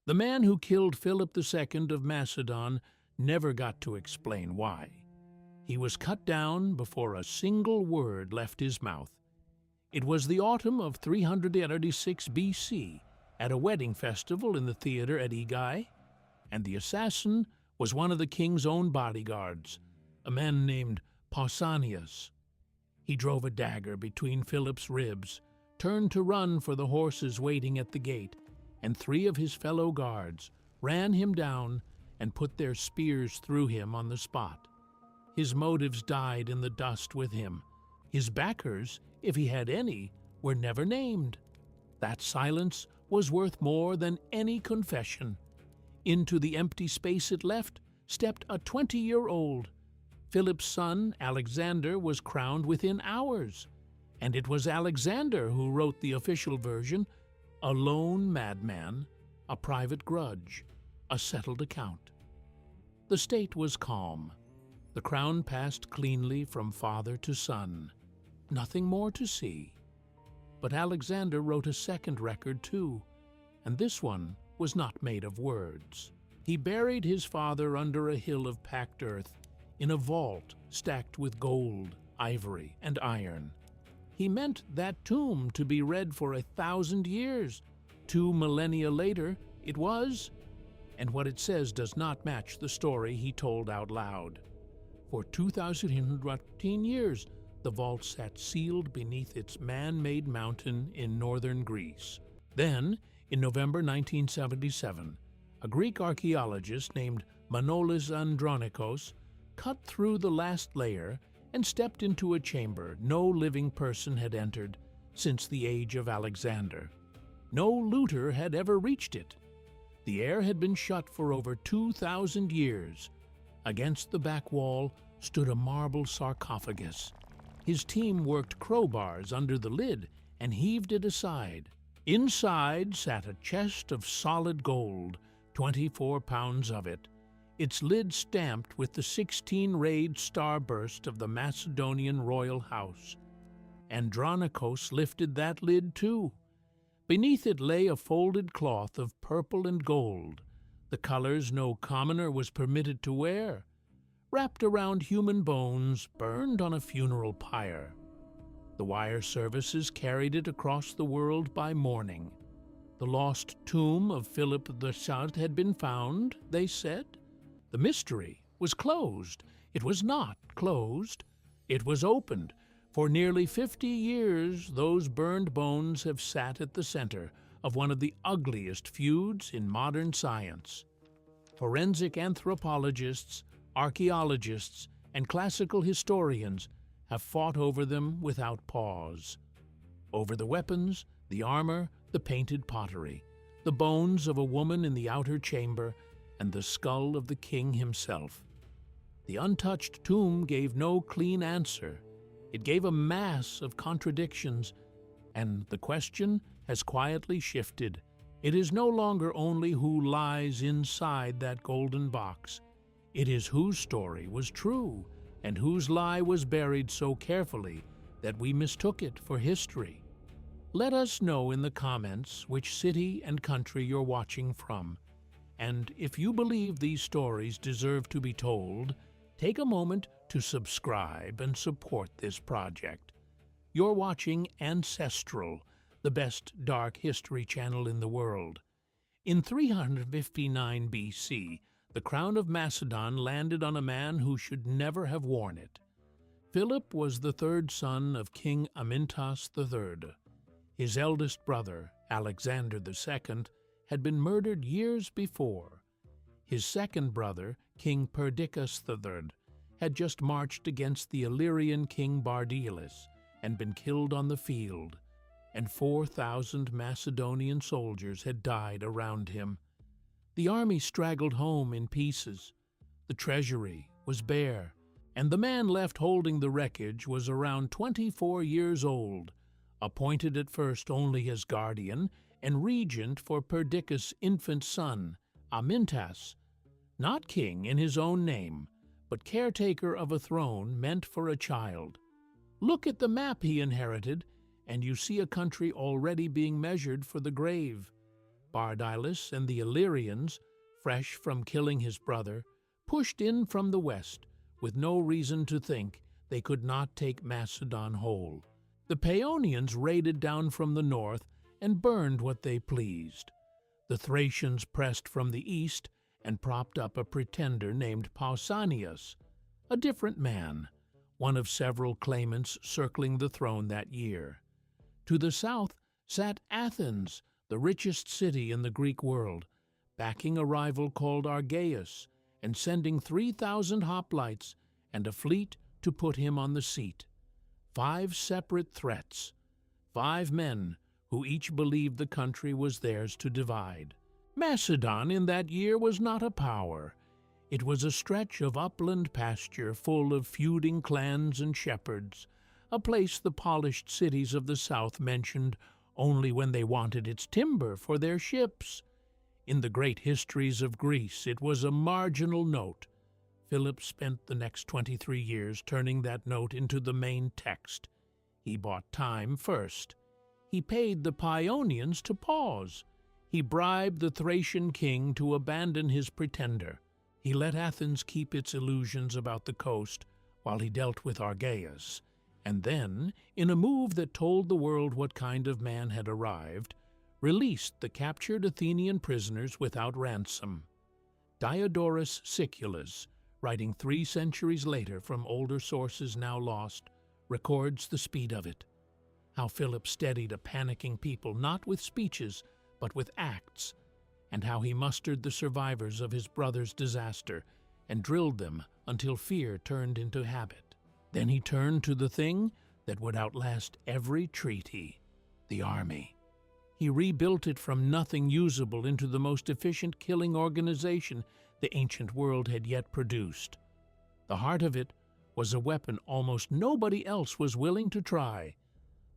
The man who killed Philip II of Macedon never got to explain why. He was cut down before a single word left his mouth. It was the autumn of 386 BC, at a wedding festival in the theater at Aigai, and the assassin was one of the king's own bodyguards, a man named Pausanias. He drove a dagger between Philip's ribs, turned to run for the horses waiting at the gate, and 3 of his fellow guards ran him down and put their spears through him on the spot. His motives died in the dust with him. His backers, if he had any, were never named. That silence was worth more than any confession. Into the empty space it left stepped a 20-year-old. Philip's son, Alexander, was crowned within hours, and it was Alexander who wrote the official version: a lone madman, a private grudge, a settled account. The state was calm. The crown passed cleanly from father to son. Nothing more to see. But Alexander wrote a second record too, and this one was not made of words. He buried his father under a hill of packed earth, in a vault stacked with gold, ivory, and iron. He meant that tomb to be read for 1,000 years. 2 millennia later, it was, and what it says does not match the story he told out loud. For 2,015 years, the vault sat sealed beneath its man-made mountain in northern Greece. Then, in November 1977, a Greek archaeologist named Manolis Andronikos cut through the last layer and stepped into a chamber no living person had entered since the age of Alexander. No looter had ever reached it. The air had been shut for over 2,000 years. Against the back wall stood a marble sarcophagus. His team worked crowbars under the lid and heaved it aside. Inside sat a chest of solid gold, 24 pounds of it, its lid stamped with the 16-rayed starburst of the Macedonian royal house. Andronikos lifted that lid too. Beneath it lay a folded cloth of purple and gold, the colors no commoner was permitted to wear, wrapped around human bones burned on a funeral pyre. The wire services carried it across the world by morning. The lost tomb of Philip III had been found, they said. The mystery was closed. It was not closed. It was opened. For nearly 50 years, those burned bones have sat at the center of one of the ugliest feuds in modern science. Forensic anthropologists, archaeologists, and classical historians have fought over them without pause. Over the weapons, the armor, the painted pottery, the bones of a woman in the outer chamber, and the skull of the king himself. The untouched tomb gave no clean answer. It gave a mass of contradictions, and the question has quietly shifted. It is no longer only who lies inside that golden box. It is whose story was true, and whose lie was buried so carefully that we mistook it for history. Let us know in the comments which city and country you're watching from. And if you believe these stories deserve to be told, take a moment to subscribe and support this project. You're watching Ancestral, the best dark history channel in the world. In 359 BC, the crown of Macedon landed on a man who should never have worn it. Philip was the third son of King Amyntas III. His eldest brother, Alexander II, had been murdered years before. His second brother, King Perdiccas III, had just marched against the Illyrian king Bardielus and been killed on the field, and 4,000 Macedonian soldiers had died around him. The army straggled home in pieces. The treasury was bare, and the man left holding the wreckage was around 24 years old, appointed at first only as guardian and regent for Perdiccas' infant son, Amyntas, not king in his own name, but caretaker of a throne meant for a child. Look at the map he inherited, and you see a country already being measured for the grave. Bartsiokas and the Illyrians, fresh from killing his brother, pushed in from the west, with no reason to think they could not take Macedon whole. The Paeonians raided down from the north and burned what they pleased. The Thracians pressed from the east and propped up a pretender named Pausanias, a different man, one of several claimants circling the throne that year. To the south sat Athens, the richest city in the Greek world, backing a rival called Argeads and sending 3,000 hoplites and a fleet to put him on the seat. 5 separate threats, 5 men who each believed the country was theirs to divide. Macedon in that year was not a power. It was a stretch of upland pasture full of feuding clans and shepherds, a place the polished cities of the south mentioned only when they wanted its timber for their ships. In the great histories of Greece it was a marginal note. Philip spent the next 23 years turning that note into the main text. He bought time first. He paid the Paeonians to pause. He bribed the Thracian king to abandon his pretender. He let Athens keep its illusions about the coast while he dealt with Argeads. And then, in a move that told the world what kind of man had arrived, released the captured Athenian prisoners without ransom. Diodorus Siculus, writing 3 centuries later from older sources now lost, records the speed of it. How Philip steadied a panicking people not with speeches, but with acts, and how he mustered the survivors of his brother's disaster and drilled them until fear turned into habit. Then he turned to the thing that would outlast every treaty, the army. He rebuilt it from nothing usable into the most efficient killing organization the ancient world had yet produced. The heart of it was a weapon almost nobody else was willing to try.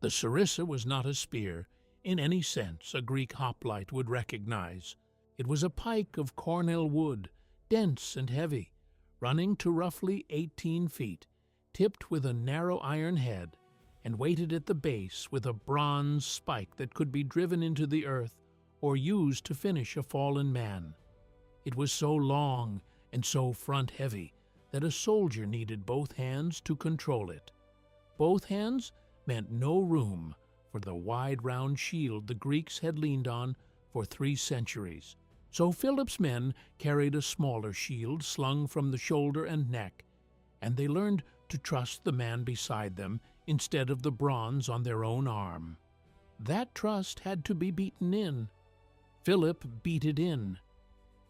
The sarissa was not a spear, in any sense a Greek hoplite would recognize. It was a pike of cornel wood, dense and heavy, running to roughly 18 feet, tipped with a narrow iron head, and weighted at the base with a bronze spike that could be driven into the earth or used to finish a fallen man. It was so long and so front-heavy that a soldier needed both hands to control it. Both hands meant no room for the wide round shield the Greeks had leaned on for 3 centuries. So Philip's men carried a smaller shield slung from the shoulder and neck, and they learned to trust the man beside them instead of the bronze on their own arm. That trust had to be beaten in. Philip beat it in.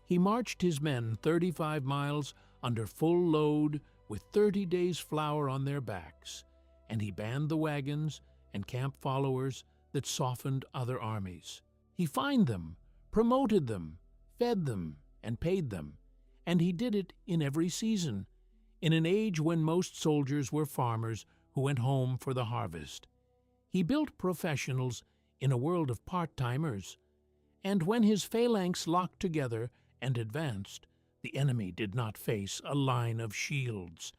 He marched his men 35 miles under full load with 30 days' flour on their backs, and he banned the wagons and camp followers that softened other armies. He fined them, promoted them, fed them, and paid them, and he did it in every season, in an age when most soldiers were farmers who went home for the harvest. He built professionals in a world of part-timers, and when his phalanx locked together and advanced, the enemy did not face a line of shields.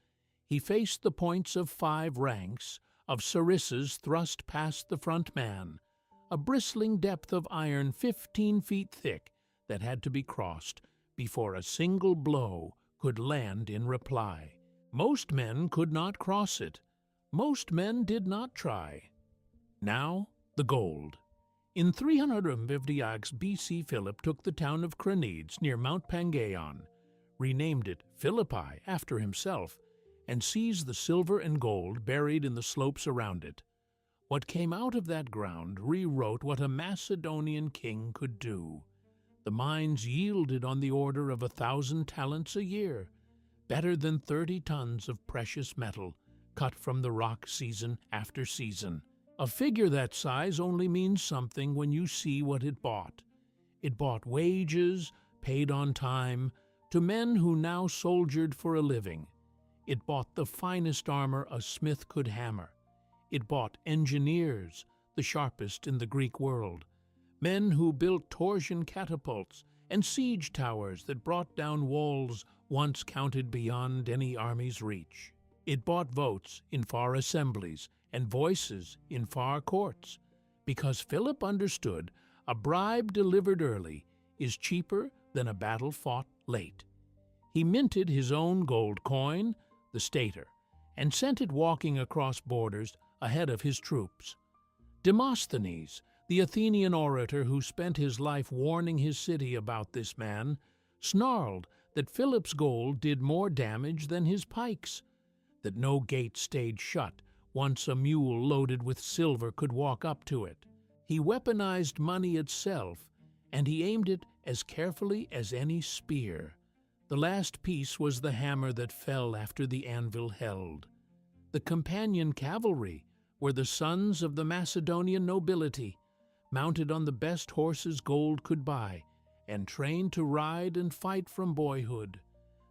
He faced the points of 5 ranks of sarissas thrust past the front man, a bristling depth of iron 15 feet thick that had to be crossed before a single blow could land in reply. Most men could not cross it. Most men did not try. Now, the gold. In 350 BC, Philip took the town of Cranides near Mount Pangaeon, renamed it Philippi after himself, and seized the silver and gold buried in the slopes around it. What came out of that ground rewrote what a Macedonian king could do. The mines yielded on the order of 1,000 talents a year, better than 30 tons of precious metal cut from the rock season after season. A figure that size only means something when you see what it bought. It bought wages, paid on time, to men who now soldiered for a living. It bought the finest armor a smith could hammer. It bought engineers, the sharpest in the Greek world, men who built torsion catapults and siege towers that brought down walls once counted beyond any army's reach. It bought votes in far assemblies and voices in far courts, because Philip understood a bribe delivered early is cheaper than a battle fought late. He minted his own gold coin, the stater, and sent it walking across borders ahead of his troops. Demosthenes, the Athenian orator who spent his life warning his city about this man, snarled that Philip's gold did more damage than his pikes, that no gate stayed shut once a mule loaded with silver could walk up to it. He weaponized money itself, and he aimed it as carefully as any spear. The last piece was the hammer that fell after the anvil held. The companion cavalry were the sons of the Macedonian nobility, mounted on the best horses gold could buy, and trained to ride and fight from boyhood.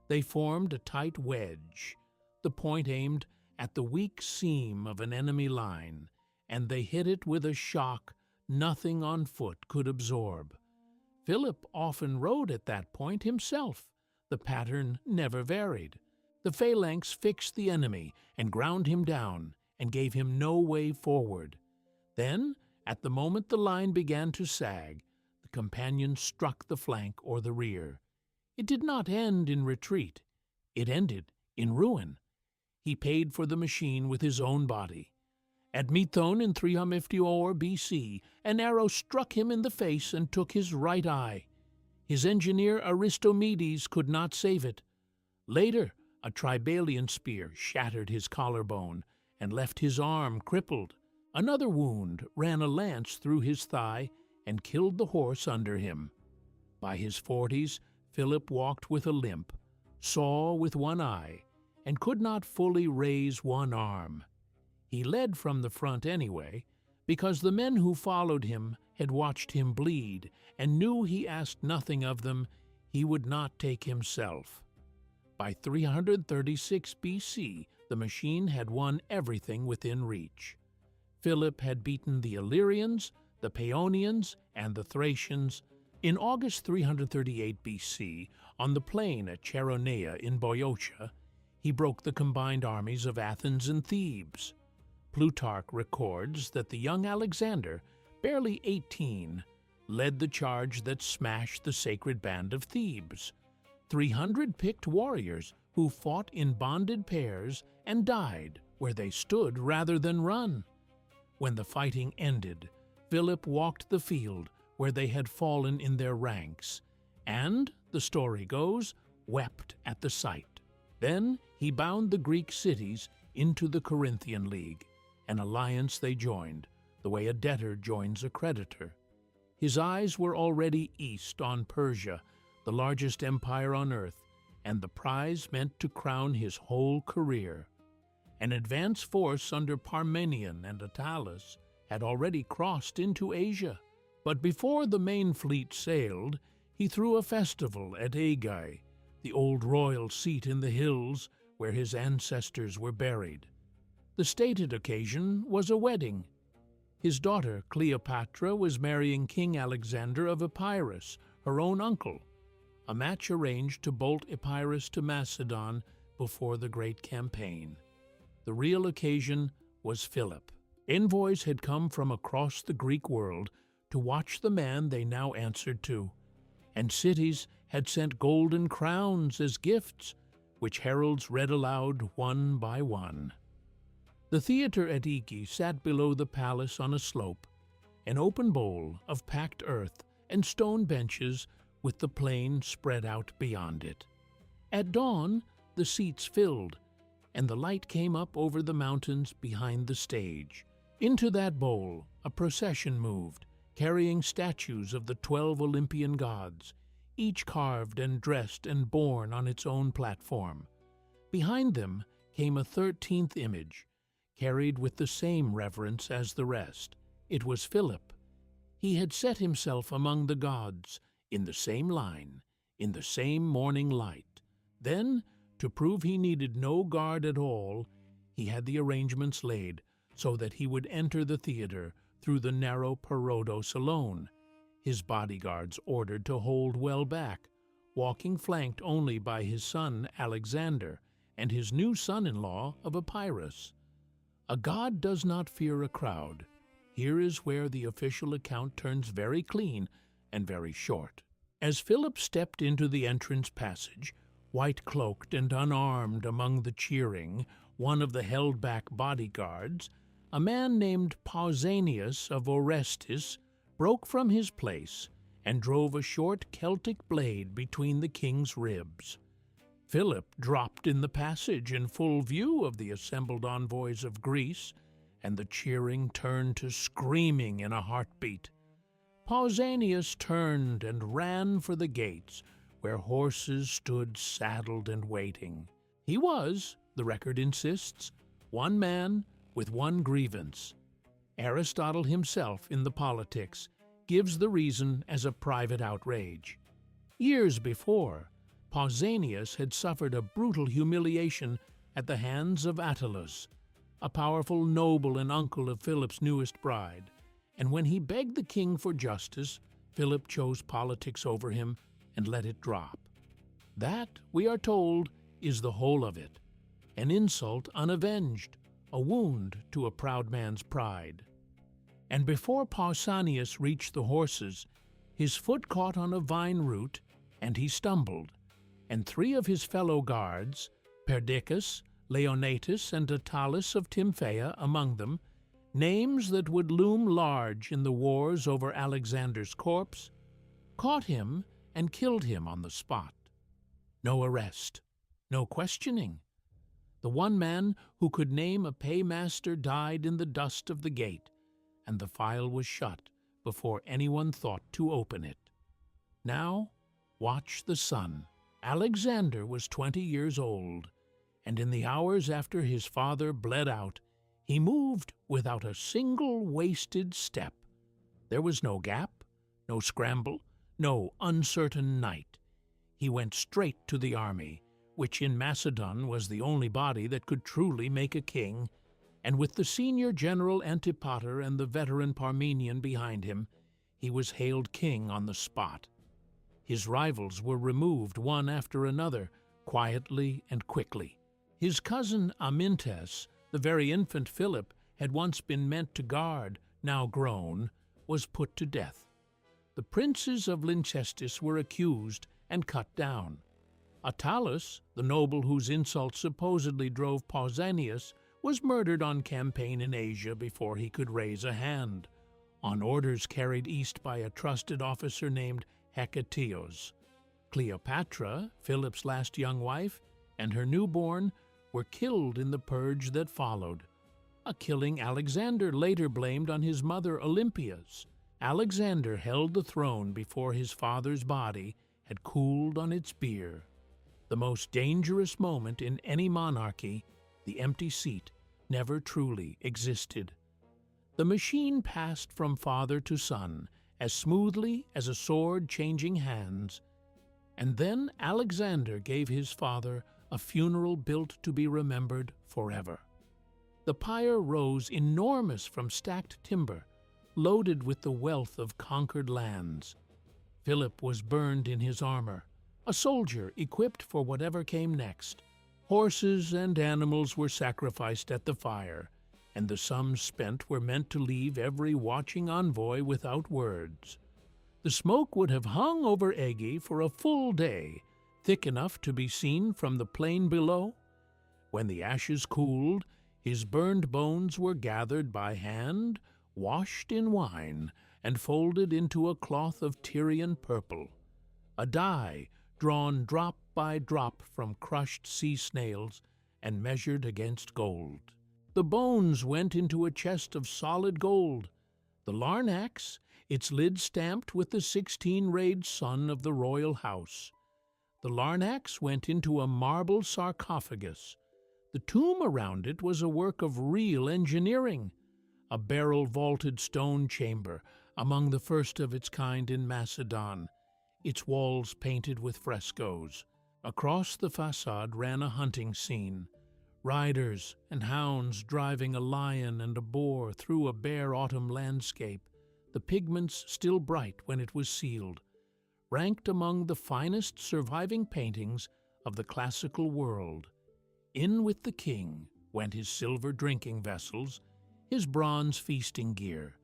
They formed a tight wedge, the point aimed at the weak seam of an enemy line, and they hit it with a shock nothing on foot could absorb. Philip often rode at that point himself. The pattern never varied. The phalanx fixed the enemy and ground him down and gave him no way forward. Then, at the moment the line began to sag, the companion struck the flank or the rear. It did not end in retreat. It ended in ruin. He paid for the machine with his own body. At Methone in 354 BC, an arrow struck him in the face and took his right eye. His engineer Aristomedes could not save it. Later, a Tribalian spear shattered his collarbone and left his arm crippled. Another wound ran a lance through his thigh and killed the horse under him. By his 40s, Philip walked with a limp, saw with one eye, and could not fully raise one arm. He led from the front anyway, because the men who followed him had watched him bleed and knew he asked nothing of them he would not take himself. By 336 BC, the machine had won everything within reach. Philip had beaten the Illyrians, the Paeonians, and the Thracians. In August 338 BC, on the plain at Chaeronea in Boeotia, he broke the combined armies of Athens and Thebes. Plutarch records that the young Alexander, barely 18, led the charge that smashed the sacred band of Thebes. 300 picked warriors who fought in bonded pairs and died where they stood rather than run. When the fighting ended, Philip walked the field where they had fallen in their ranks, and, the story goes, wept at the sight. Then he bound the Greek cities into the Corinthian League, an alliance they joined, the way a debtor joins a creditor. His eyes were already east on Persia, the largest empire on earth, and the prize meant to crown his whole career. An advance force under Parmenion and Attalus had already crossed into Asia, but before the main fleet sailed, he threw a festival at Aigai, the old royal seat in the hills where his ancestors were buried. The stated occasion was a wedding. His daughter Cleopatra was marrying King Alexander of Epirus, her own uncle, a match arranged to bolt Epirus to Macedon before the great campaign. The real occasion was Philip. Envoys had come from across the Greek world to watch the man they now answered to, and cities had sent golden crowns as gifts, which heralds read aloud one by one. The theatre at Aegae sat below the palace on a slope, an open bowl of packed earth and stone benches with the plain spread out beyond it. At dawn, the seats filled, and the light came up over the mountains behind the stage. Into that bowl a procession moved, carrying statues of the 12 Olympian gods, each carved and dressed and borne on its own platform. Behind them came a 13th image, carried with the same reverence as the rest. It was Philip. He had set himself among the gods, in the same line, in the same morning light. Then, to prove he needed no guard at all, he had the arrangements laid so that he would enter the theatre through the narrow Perodos alone, his bodyguards ordered to hold well back, walking flanked only by his son Alexander and his new son-in-law of Epirus. A god does not fear a crowd. Here is where the official account turns very clean and very short. As Philip stepped into the entrance passage, white-cloaked and unarmed among the cheering, one of the held-back bodyguards, a man named Pausanias of Orestis broke from his place and drove a short Celtic blade between the king's ribs. Philip dropped in the passage in full view of the assembled envoys of Greece, and the cheering turned to screaming in a heartbeat. Pausanias turned and ran for the gates, where horses stood saddled and waiting. He was, the record insists, one man with one grievance. Aristotle himself, in the Politics, gives the reason as a private outrage. Years before, Pausanias had suffered a brutal humiliation at the hands of Attalus, a powerful noble and uncle of Philip's newest bride, and when he begged the king for justice, Philip chose politics over him and let it drop. That, we are told, is the whole of it, an insult unavenged, a wound to a proud man's pride. And before Pausanias reached the horses, his foot caught on a vine root, and he stumbled, and 3 of his fellow guards, Perdiccas, Leonatus, and Attalus of Tymphaea among them, names that would loom large in the wars over Alexander's corpse, caught him and killed him on the spot. No arrest, no questioning. The one man who could name a paymaster died in the dust of the gate, and the file was shut before anyone thought to open it. Now, watch the sun. Alexander was 20 years old, and in the hours after his father bled out, he moved without a single wasted step. There was no gap, no scramble, no uncertain night. He went straight to the army, which in Macedon was the only body that could truly make a king, and with the senior general Antipater and the veteran Parmenion behind him, he was hailed king on the spot. His rivals were removed one after another, quietly and quickly. His cousin Amyntas, the very infant Philip had once been meant to guard, now grown, was put to death. The princes of Lyncestis were accused and cut down. Attalus, the noble whose insults supposedly drove Pausanias, was murdered on campaign in Asia before he could raise a hand, on orders carried east by a trusted officer named Hecatios. Cleopatra, Philip's last young wife, and her newborn were killed in the purge that followed, a killing Alexander later blamed on his mother Olympias. Alexander held the throne before his father's body had cooled on its bier. The most dangerous moment in any monarchy, the empty seat, never truly existed. The machine passed from father to son as smoothly as a sword changing hands, and then Alexander gave his father a funeral built to be remembered forever. The pyre rose enormous from stacked timber, loaded with the wealth of conquered lands. Philip was burned in his armor, a soldier equipped for whatever came next. Horses and animals were sacrificed at the fire, and the sums spent were meant to leave every watching envoy without words. The smoke would have hung over Aegae for a full day, thick enough to be seen from the plain below. When the ashes cooled, his burned bones were gathered by hand, washed in wine, and folded into a cloth of Tyrian purple, a dye drawn drop by drop from crushed sea snails and measured against gold. The bones went into a chest of solid gold. The larnax, its lid stamped with the 16-rayed sun of the royal house. The larnax went into a marble sarcophagus. The tomb around it was a work of real engineering, a barrel-vaulted stone chamber, among the first of its kind in Macedon, its walls painted with frescoes. Across the facade ran a hunting scene, riders and hounds driving a lion and a boar through a bare autumn landscape, the pigments still bright when it was sealed, ranked among the finest surviving paintings of the classical world. In with the king went his silver drinking vessels, his bronze feasting gear,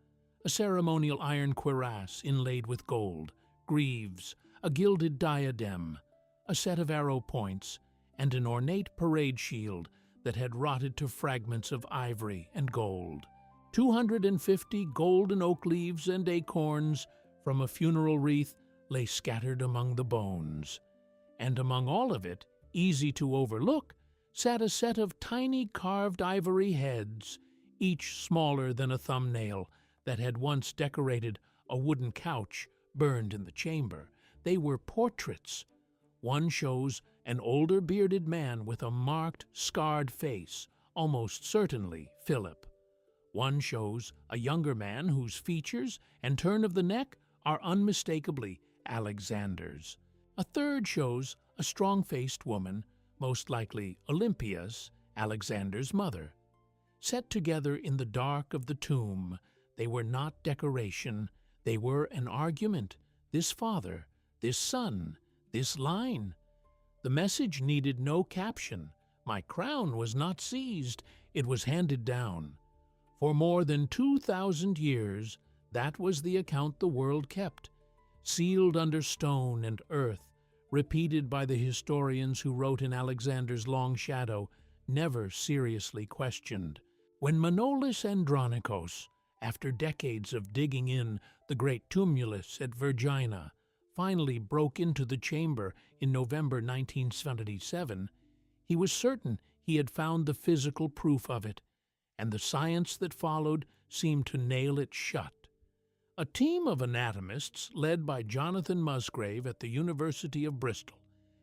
a ceremonial iron cuirass inlaid with gold, greaves, a gilded diadem, a set of arrow points, and an ornate parade shield that had rotted to fragments of ivory and gold. 250 golden oak leaves and acorns from a funeral wreath lay scattered among the bones. And among all of it, easy to overlook, sat a set of tiny carved ivory heads, each smaller than a thumbnail, that had once decorated a wooden couch burned in the chamber. They were portraits. One shows an older bearded man with a marked, scarred face, almost certainly Philip. One shows a younger man whose features and turn of the neck are unmistakably Alexander's. A third shows a strong-faced woman, most likely Olympias, Alexander's mother. Set together in the dark of the tomb, they were not decoration, they were an argument. This father, this son, this line. The message needed no caption. My crown was not seized, it was handed down. For more than 2,000 years, that was the account the world kept, sealed under stone and earth, repeated by the historians who wrote in Alexander's long shadow, never seriously questioned. When Manolis Andronikos, after decades of digging in the Great Tumulus at Vergina, finally broke into the chamber in November 1977, he was certain he had found the physical proof of it, and the science that followed seemed to nail it shut. A team of anatomists, led by Jonathan Musgrave at the University of Bristol,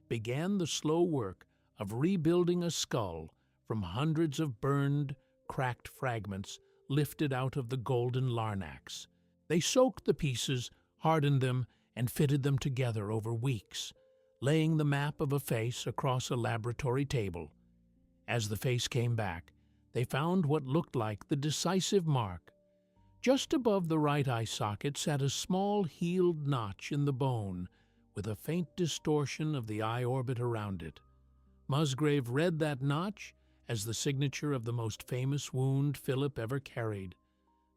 began the slow work of rebuilding a skull from hundreds of burned, cracked fragments lifted out of the golden larnax. They soaked the pieces, hardened them, and fitted them together over weeks, laying the map of a face across a laboratory table. As the face came back, they found what looked like the decisive mark. Just above the right eye socket sat a small healed notch in the bone, with a faint distortion of the eye orbit around it. Musgrave read that notch as the signature of the most famous wound Philip ever carried,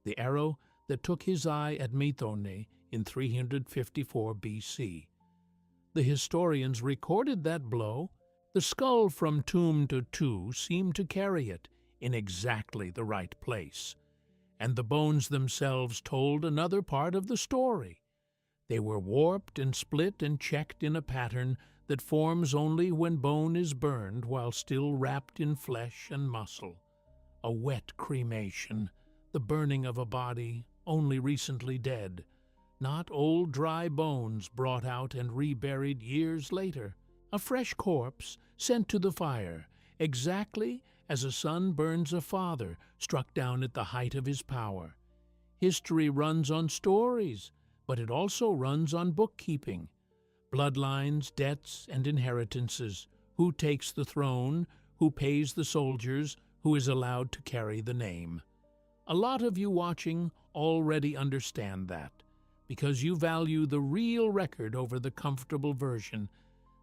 the arrow that took his eye at Methone in 354 BC. The historians recorded that blow. The skull from tomb to tomb seemed to carry it in exactly the right place, and the bones themselves told another part of the story. They were warped and split and checked in a pattern that forms only when bone is burned while still wrapped in flesh and muscle. A wet cremation, the burning of a body only recently dead, not old dry bones brought out and reburied years later. A fresh corpse sent to the fire, exactly as a son burns a father struck down at the height of his power. History runs on stories, but it also runs on bookkeeping. Bloodlines, debts, and inheritances. Who takes the throne, who pays the soldiers, who is allowed to carry the name. A lot of you watching already understand that, because you value the real record over the comfortable version.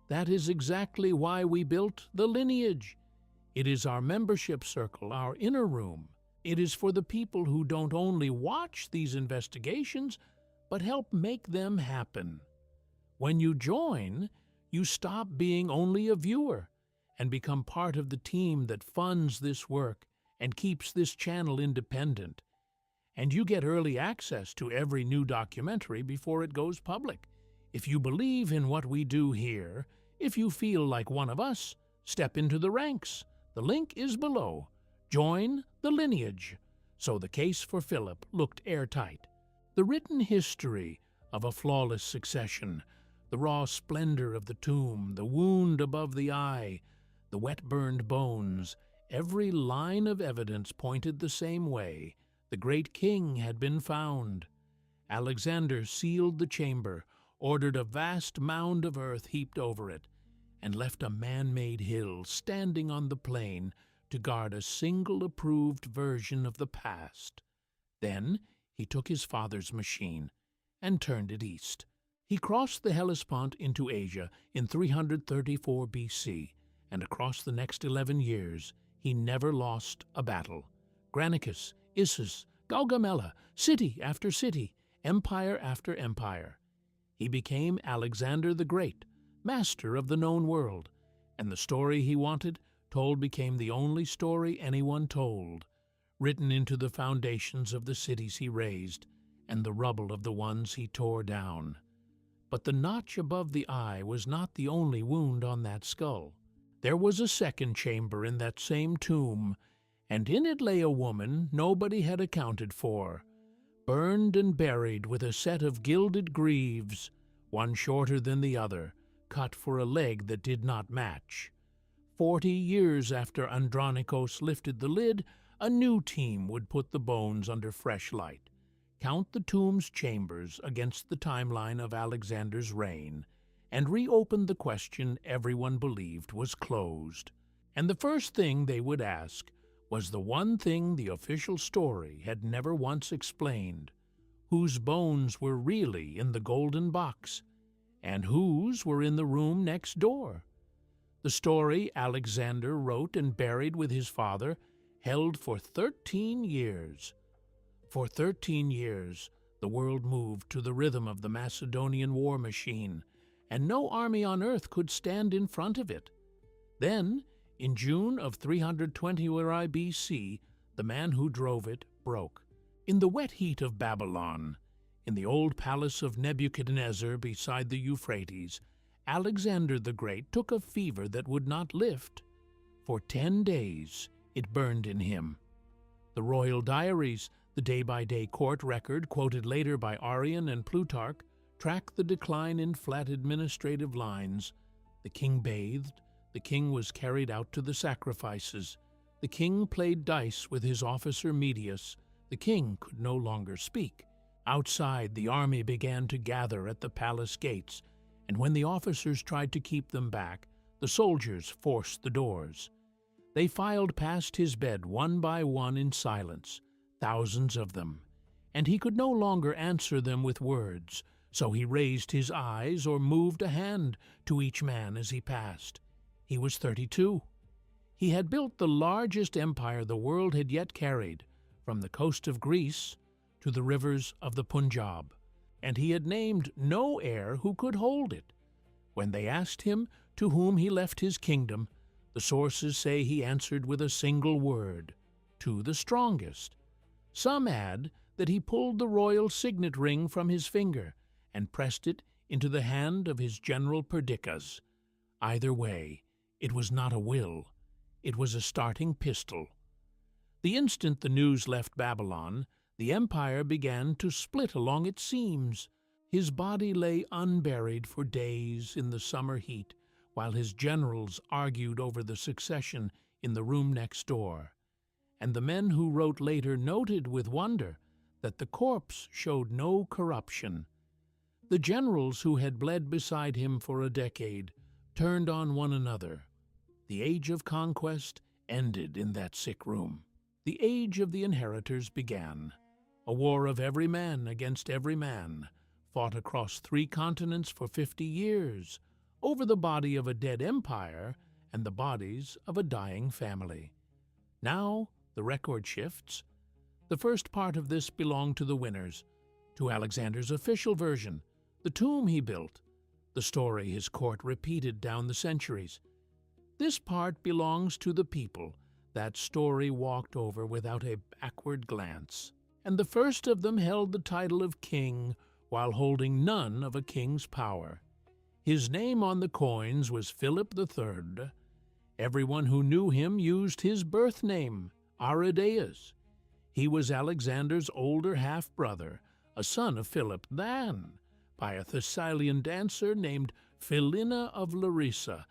That is exactly why we built the lineage. It is our membership circle, our inner room. It is for the people who don't only watch these investigations, but help make them happen. When you join, you stop being only a viewer and become part of the team that funds this work and keeps this channel independent. And you get early access to every new documentary before it goes public. If you believe in what we do here, if you feel like one of us, step into the ranks. The link is below. Join the lineage. So the case for Philip looked airtight. The written history of a flawless succession, the raw splendor of the tomb, the wound above the eye, the wet-burned bones, every line of evidence pointed the same way. The great king had been found. Alexander sealed the chamber, ordered a vast mound of earth heaped over it, and left a man-made hill standing on the plain to guard a single approved version of the past. Then he took his father's machine and turned it east. He crossed the Hellespont into Asia in 334 BC, and across the next 11 years he never lost a battle. Granicus, Issus, Gaugamela, city after city, empire after empire. He became Alexander the Great, master of the known world, and the story he wanted told became the only story anyone told, written into the foundations of the cities he raised and the rubble of the ones he tore down. But the notch above the eye was not the only wound on that skull. There was a second chamber in that same tomb, and in it lay a woman nobody had accounted for, burned and buried with a set of gilded greaves, one shorter than the other, cut for a leg that did not match. 40 years after Andronikos lifted the lid, a new team would put the bones under fresh light, count the tomb's chambers against the timeline of Alexander's reign, and reopen the question everyone believed was closed. And the first thing they would ask was the one thing the official story had never once explained: whose bones were really in the golden box, and whose were in the room next door. The story Alexander wrote and buried with his father held for 13 years. For 13 years, the world moved to the rhythm of the Macedonian war machine, and no army on earth could stand in front of it. Then, in June of 320 BC, the man who drove it broke. In the wet heat of Babylon, in the old palace of Nebuchadnezzar beside the Euphrates, Alexander the Great took a fever that would not lift. For 10 days it burned in him. The royal diaries, the day-by-day court record quoted later by Arrian and Plutarch, track the decline in flat administrative lines. The king bathed, the king was carried out to the sacrifices, the king played dice with his officer Medius, the king could no longer speak. Outside, the army began to gather at the palace gates, and when the officers tried to keep them back, the soldiers forced the doors. They filed past his bed one by one in silence, thousands of them, and he could no longer answer them with words, so he raised his eyes or moved a hand to each man as he passed. He was 32. He had built the largest empire the world had yet carried, from the coast of Greece to the rivers of the Punjab, and he had named no heir who could hold it. When they asked him to whom he left his kingdom, the sources say he answered with a single word: to the strongest. Some add that he pulled the royal signet ring from his finger and pressed it into the hand of his general Perdiccas. Either way, it was not a will, it was a starting pistol. The instant the news left Babylon, the empire began to split along its seams. His body lay unburied for days in the summer heat, while his generals argued over the succession in the room next door. And the men who wrote later noted with wonder that the corpse showed no corruption. The generals who had bled beside him for a decade turned on one another. The age of conquest ended in that sick room. The age of the inheritors began. A war of every man against every man, fought across 3 continents for 50 years, over the body of a dead empire and the bodies of a dying family. Now the record shifts. The first part of this belonged to the winners, to Alexander's official version, the tomb he built, the story his court repeated down the centuries. This part belongs to the people that story walked over without a backward glance. And the first of them held the title of king while holding none of a king's power. His name on the coins was Philip III. Everyone who knew him used his birth name, Arrhidaeus. He was Alexander's older half-brother, a son of Philip then, by a Thessalian dancer named Philina of Larissa,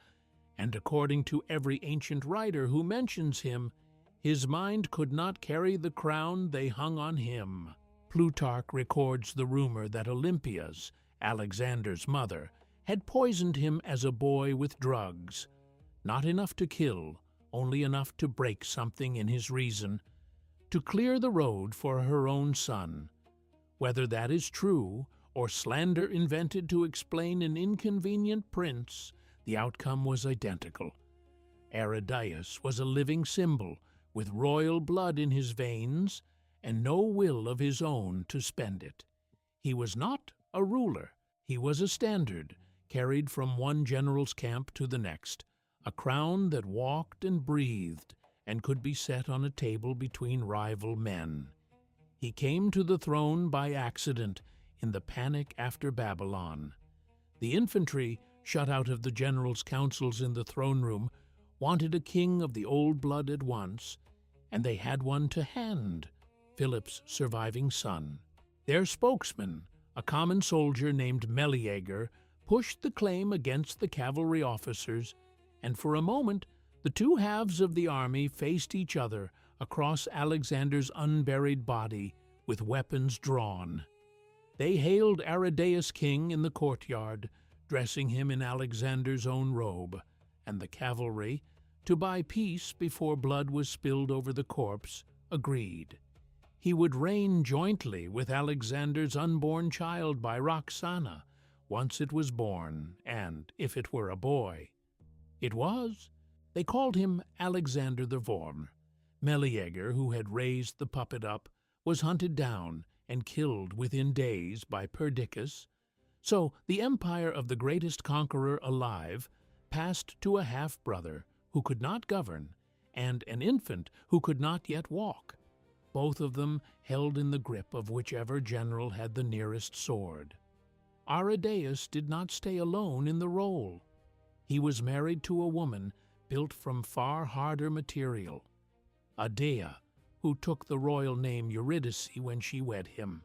and according to every ancient writer who mentions him, his mind could not carry the crown they hung on him. Plutarch records the rumor that Olympias, Alexander's mother, had poisoned him as a boy with drugs. Not enough to kill, only enough to break something in his reason, to clear the road for her own son. Whether that is true, or slander invented to explain an inconvenient prince, the outcome was identical. Arrhidaeus was a living symbol, with royal blood in his veins, and no will of his own to spend it. He was not a ruler, he was a standard, carried from one general's camp to the next, a crown that walked and breathed, and could be set on a table between rival men. He came to the throne by accident in the panic after Babylon. The infantry, shut out of the general's councils in the throne room, wanted a king of the old blood at once, and they had one to hand, Philip's surviving son. Their spokesman, a common soldier named Meleager, pushed the claim against the cavalry officers, and for a moment the two halves of the army faced each other across Alexander's unburied body with weapons drawn. They hailed Arrhidaeus king in the courtyard, dressing him in Alexander's own robe, and the cavalry, to buy peace before blood was spilled over the corpse, agreed. He would reign jointly with Alexander's unborn child by Roxana, once it was born, and if it were a boy. It was. They called him Alexander the Vorm. Meleager, who had raised the puppet up, was hunted down and killed within days by Perdiccas. So the empire of the greatest conqueror alive passed to a half-brother who could not govern, and an infant who could not yet walk, both of them held in the grip of whichever general had the nearest sword. Arrhidaeus did not stay alone in the role. He was married to a woman built from far harder material, a dea, who took the royal name Eurydice when she wed him.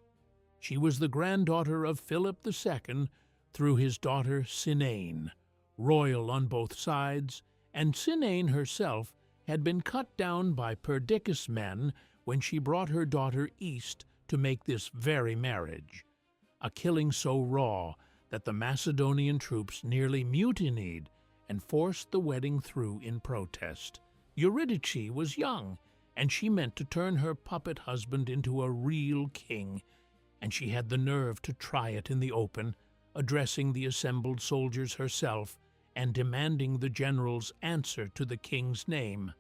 She was the granddaughter of Philip II through his daughter Sinane, royal on both sides, and Sinane herself had been cut down by Perdiccas men when she brought her daughter east to make this very marriage, a killing so raw that the Macedonian troops nearly mutinied and forced the wedding through in protest. Eurydice was young, and she meant to turn her puppet husband into a real king, and she had the nerve to try it in the open, addressing the assembled soldiers herself and demanding the general's answer to the king's name.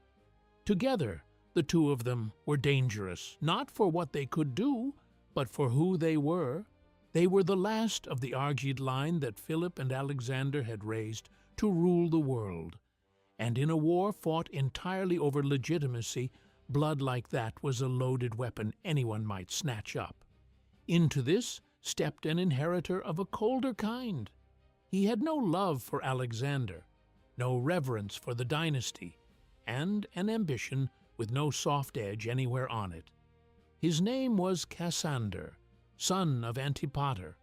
Together, the two of them were dangerous, not for what they could do, but for who they were. They were the last of the Argead line that Philip and Alexander had raised to rule the world, and in a war fought entirely over legitimacy, blood like that was a loaded weapon anyone might snatch up. Into this stepped an inheritor of a colder kind. He had no love for Alexander, no reverence for the dynasty, and an ambition with no soft edge anywhere on it. His name was Cassander, son of Antipater,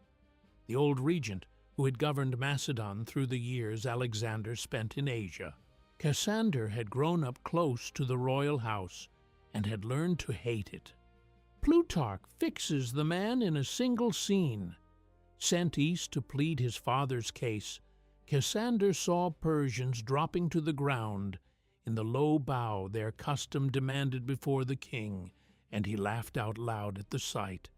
the old regent who had governed Macedon through the years Alexander spent in Asia. Cassander had grown up close to the royal house and had learned to hate it. Plutarch fixes the man in a single scene. Sent east to plead his father's case, Cassander saw Persians dropping to the ground in the low bow their custom demanded before the king, and he laughed out loud at the sight.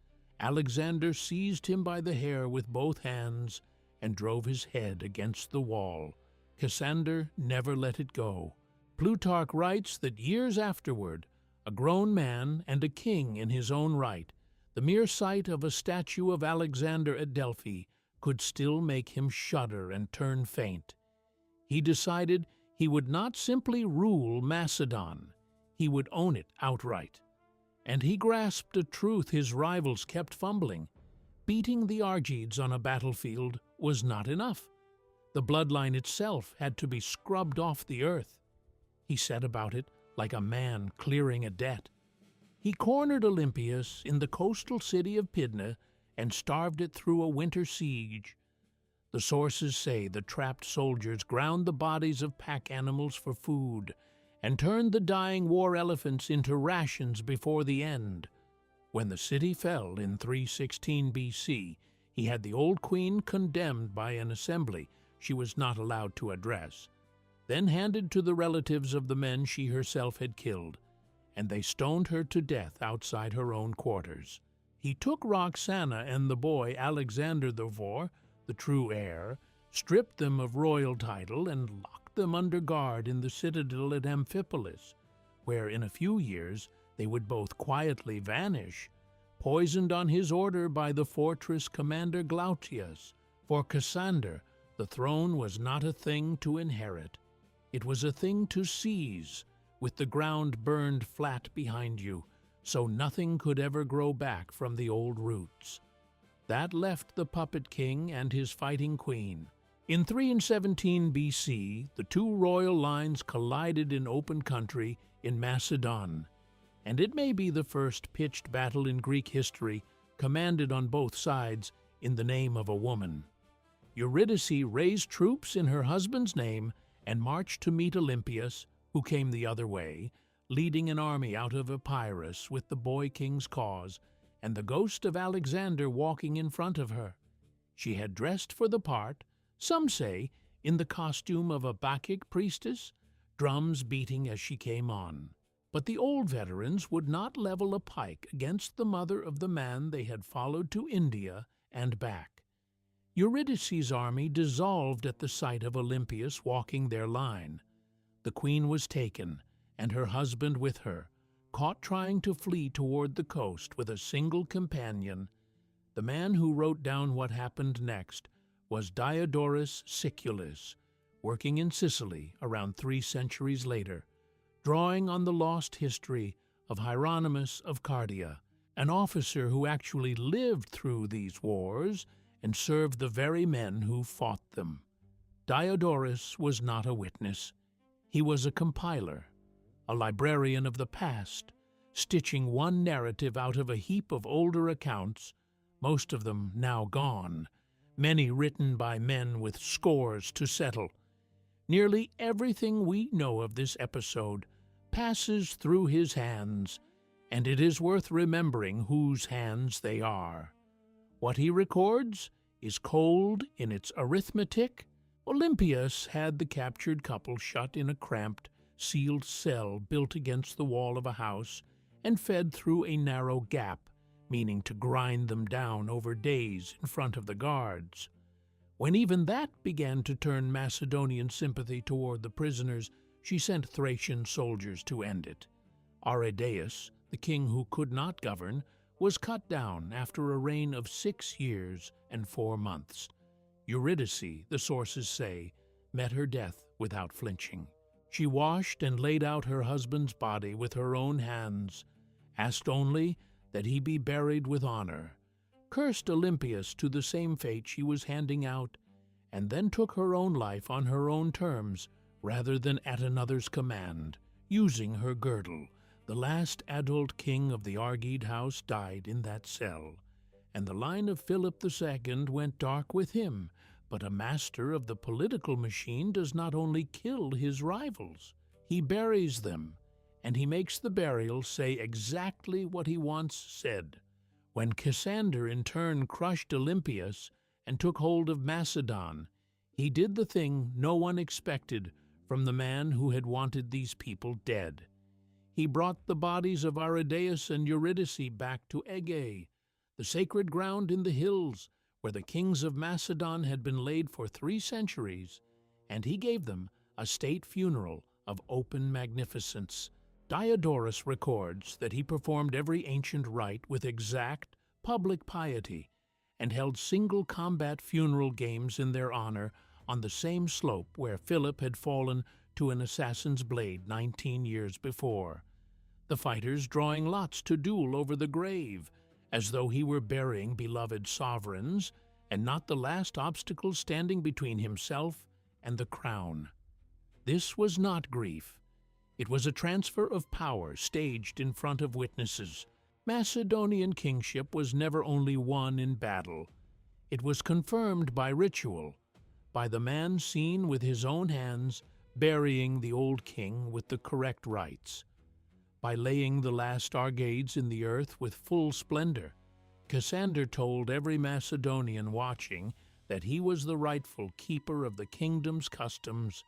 Alexander seized him by the hair with both hands and drove his head against the wall. Cassander never let it go. Plutarch writes that years afterward, a grown man and a king in his own right, the mere sight of a statue of Alexander at Delphi could still make him shudder and turn faint. He decided he would not simply rule Macedon, he would own it outright. And he grasped a truth his rivals kept fumbling. Beating the Argeads on a battlefield was not enough. The bloodline itself had to be scrubbed off the earth. He set about it like a man clearing a debt. He cornered Olympias in the coastal city of Pydna and starved it through a winter siege. The sources say the trapped soldiers ground the bodies of pack animals for food and turned the dying war elephants into rations before the end. When the city fell in 316 BC, he had the old queen condemned by an assembly she was not allowed to address, then handed to the relatives of the men she herself had killed, and they stoned her to death outside her own quarters. He took Roxana and the boy Alexander the Vor, the true heir, stripped them of royal title, and locked them under guard in the citadel at Amphipolis, where in a few years they would both quietly vanish, poisoned on his order by the fortress commander Glautius. For Cassander, the throne was not a thing to inherit. It was a thing to seize, with the ground burned flat behind you, so nothing could ever grow back from the old roots. That left the puppet king and his fighting queen. In 317 BC, the two royal lines collided in open country in Macedon, and it may be the first pitched battle in Greek history commanded on both sides in the name of a woman. Eurydice raised troops in her husband's name and marched to meet Olympius, who came the other way, leading an army out of Epirus with the boy king's cause, and the ghost of Alexander walking in front of her. She had dressed for the part, some say, in the costume of a Bacchic priestess, drums beating as she came on. But the old veterans would not level a pike against the mother of the man they had followed to India and back. Eurydice's army dissolved at the sight of Olympius walking their line. The queen was taken, and her husband with her, caught trying to flee toward the coast with a single companion. The man who wrote down what happened next was Diodorus Siculus, working in Sicily around 3 centuries later, drawing on the lost history of Hieronymus of Cardia, an officer who actually lived through these wars and served the very men who fought them. Diodorus was not a witness. He was a compiler, a librarian of the past, stitching one narrative out of a heap of older accounts, most of them now gone, many written by men with scores to settle. Nearly everything we know of this episode passes through his hands, and it is worth remembering whose hands they are. What he records is cold in its arithmetic. Olympius had the captured couple shut in a cramped, sealed cell built against the wall of a house and fed through a narrow gap, meaning to grind them down over days in front of the guards. When even that began to turn Macedonian sympathy toward the prisoners, she sent Thracian soldiers to end it. Arrhidaeus, the king who could not govern, was cut down after a reign of 6 years and 4 months. Eurydice, the sources say, met her death without flinching. She washed and laid out her husband's body with her own hands, asked only that he be buried with honor, cursed Olympius to the same fate she was handing out, and then took her own life on her own terms rather than at another's command, using her girdle. The last adult king of the Argead house died in that cell, and the line of Philip II went dark with him. But a master of the political machine does not only kill his rivals, he buries them, and he makes the burial say exactly what he once said. When Cassander in turn crushed Olympius and took hold of Macedon, he did the thing no one expected from the man who had wanted these people dead. He brought the bodies of Arrhidaeus and Eurydice back to Aegae, the sacred ground in the hills where the kings of Macedon had been laid for 3 centuries, and he gave them a state funeral of open magnificence. Diodorus records that he performed every ancient rite with exact public piety and held single combat funeral games in their honor on the same slope where Philip had fallen to an assassin's blade 19 years before, the fighters drawing lots to duel over the grave, as though he were burying beloved sovereigns, and not the last obstacle standing between himself and the crown. This was not grief. It was a transfer of power staged in front of witnesses. Macedonian kingship was never only won in battle. It was confirmed by ritual, by the man seen with his own hands burying the old king with the correct rites. By laying the last Argeads in the earth with full splendor, Cassander told every Macedonian watching that he was the rightful keeper of the kingdom's customs,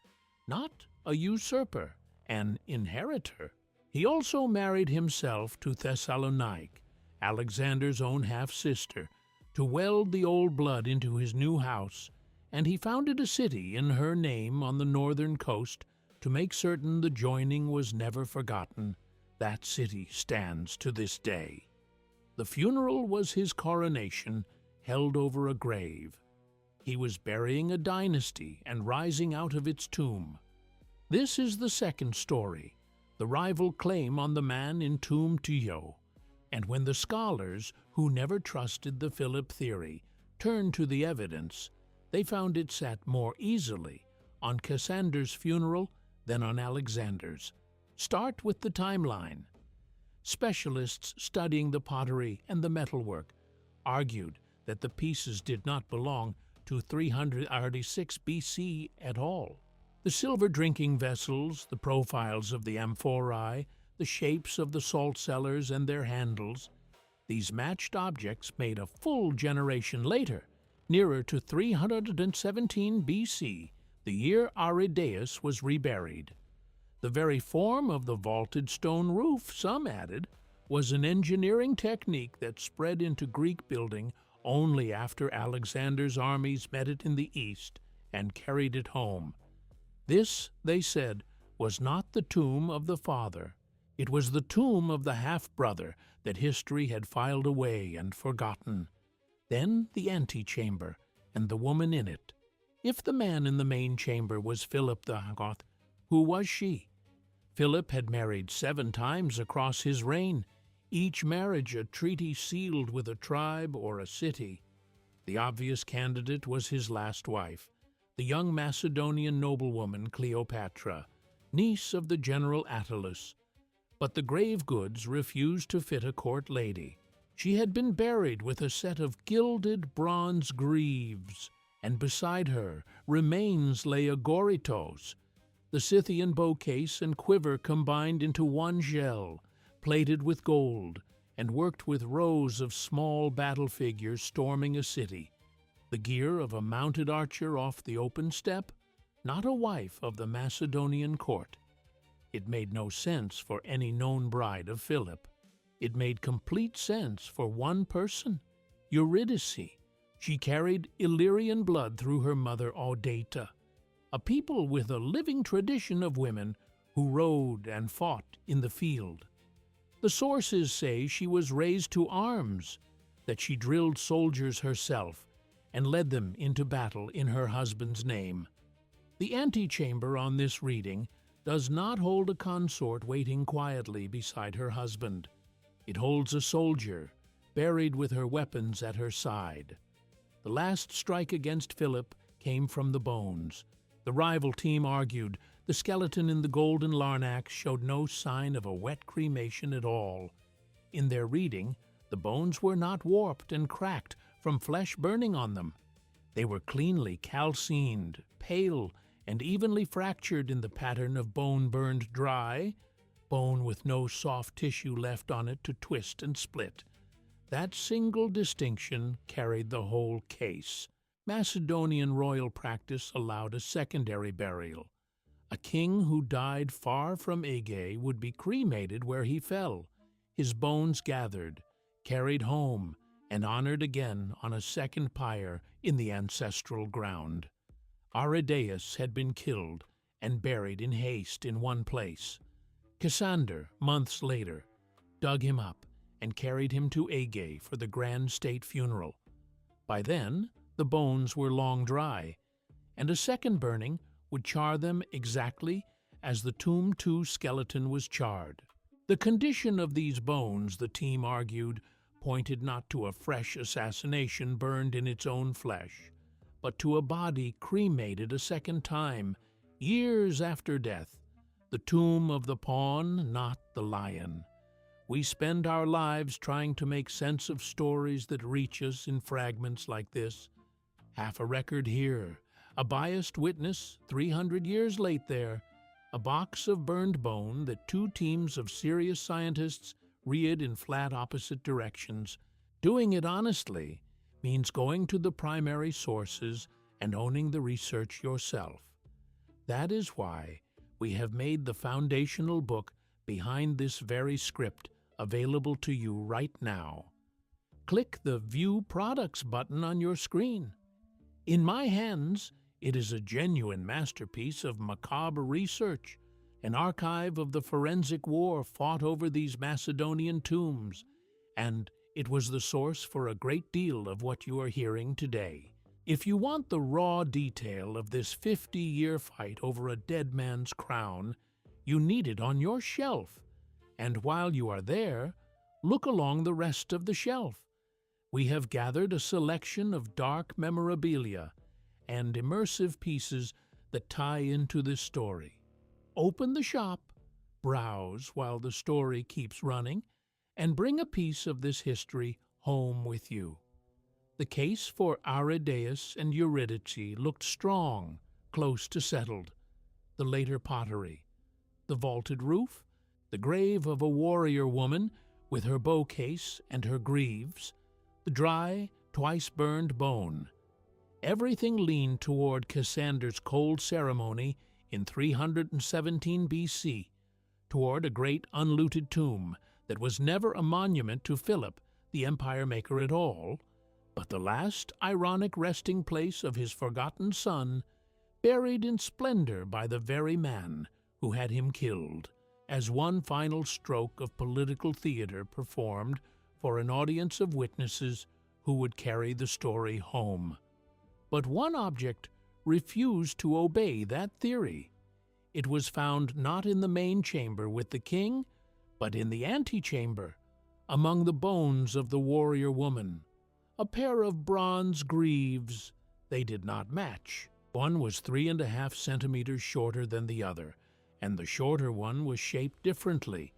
not a usurper, an inheritor. He also married himself to Thessalonike, Alexander's own half-sister, to weld the old blood into his new house, and he founded a city in her name on the northern coast to make certain the joining was never forgotten. That city stands to this day. The funeral was his coronation, held over a grave. He was burying a dynasty and rising out of its tomb. This is the second story, the rival claim on the man entombed to Io. And when the scholars, who never trusted the Philip theory, turned to the evidence, they found it sat more easily on Cassander's funeral than on Alexander's. Start with the timeline. Specialists studying the pottery and the metalwork argued that the pieces did not belong to 336 BC at all. The silver drinking vessels, the profiles of the amphorae, the shapes of the salt cellars and their handles, these matched objects made a full generation later, nearer to 317 BC, the year Arrhidaeus was reburied. The very form of the vaulted stone roof, some added, was an engineering technique that spread into Greek building only after Alexander's armies met it in the east and carried it home. This, they said, was not the tomb of the father. It was the tomb of the half-brother that history had filed away and forgotten. Then the antechamber, and the woman in it. If the man in the main chamber was Philip the Goth, who was she? Philip had married 7 times across his reign, each marriage a treaty sealed with a tribe or a city. The obvious candidate was his last wife, the young Macedonian noblewoman Cleopatra, niece of the general Attalus. But the grave goods refused to fit a court lady. She had been buried with a set of gilded bronze greaves, and beside her remains lay a goritos, the Scythian bow case and quiver combined into one shell, plated with gold, and worked with rows of small battle figures storming a city. The gear of a mounted archer off the open steppe, not a wife of the Macedonian court. It made no sense for any known bride of Philip. It made complete sense for one person, Eurydice. She carried Illyrian blood through her mother Audata, a people with a living tradition of women who rode and fought in the field. The sources say she was raised to arms, that she drilled soldiers herself and led them into battle in her husband's name. The antechamber on this reading does not hold a consort waiting quietly beside her husband. It holds a soldier, buried with her weapons at her side. The last strike against Philip came from the bones. The rival team argued the skeleton in the golden larnax showed no sign of a wet cremation at all. In their reading, the bones were not warped and cracked from flesh burning on them. They were cleanly calcined, pale, and evenly fractured in the pattern of bone burned dry, bone with no soft tissue left on it to twist and split. That single distinction carried the whole case. Macedonian royal practice allowed a secondary burial. A king who died far from Aegae would be cremated where he fell, his bones gathered, carried home, and honored again on a second pyre in the ancestral ground. Arrhidaeus had been killed and buried in haste in one place. Cassander, months later, dug him up and carried him to Aegae for the grand state funeral. By then, the bones were long dry, and a second burning would char them exactly as the Tomb II skeleton was charred. The condition of these bones, the team argued, pointed not to a fresh assassination burned in its own flesh, but to a body cremated a second time, years after death, the tomb of the pawn, not the lion. We spend our lives trying to make sense of stories that reach us in fragments like this. Half a record here, a biased witness 300 years late there, a box of burned bone that 2 teams of serious scientists read in flat opposite directions. Doing it honestly means going to the primary sources and owning the research yourself. That is why we have made the foundational book behind this very script available to you right now. Click the View Products button on your screen. In my hands, it is a genuine masterpiece of macabre research, An archive of the forensic war fought over these Macedonian tombs, and it was the source for a great deal of what you are hearing today. If you want the raw detail of this 50-year fight over a dead man's crown, you need it on your shelf. And while you are there, look along the rest of the shelf. We have gathered a selection of dark memorabilia and immersive pieces that tie into this story. Open the shop, browse while the story keeps running, and bring a piece of this history home with you. The case for Arrhidaeus and Eurydice looked strong, close to settled. The later pottery, the vaulted roof, the grave of a warrior woman with her bow case and her greaves, the dry, twice-burned bone. Everything leaned toward Cassander's cold ceremony in 317 BC, toward a great unlooted tomb that was never a monument to Philip, the empire maker at all, but the last ironic resting place of his forgotten son, buried in splendor by the very man who had him killed, as one final stroke of political theater performed for an audience of witnesses who would carry the story home. But one object refused to obey that theory. It was found not in the main chamber with the king, but in the antechamber, among the bones of the warrior woman. A pair of bronze greaves. They did not match. One was 3.5 centimeters shorter than the other, and the shorter one was shaped differently,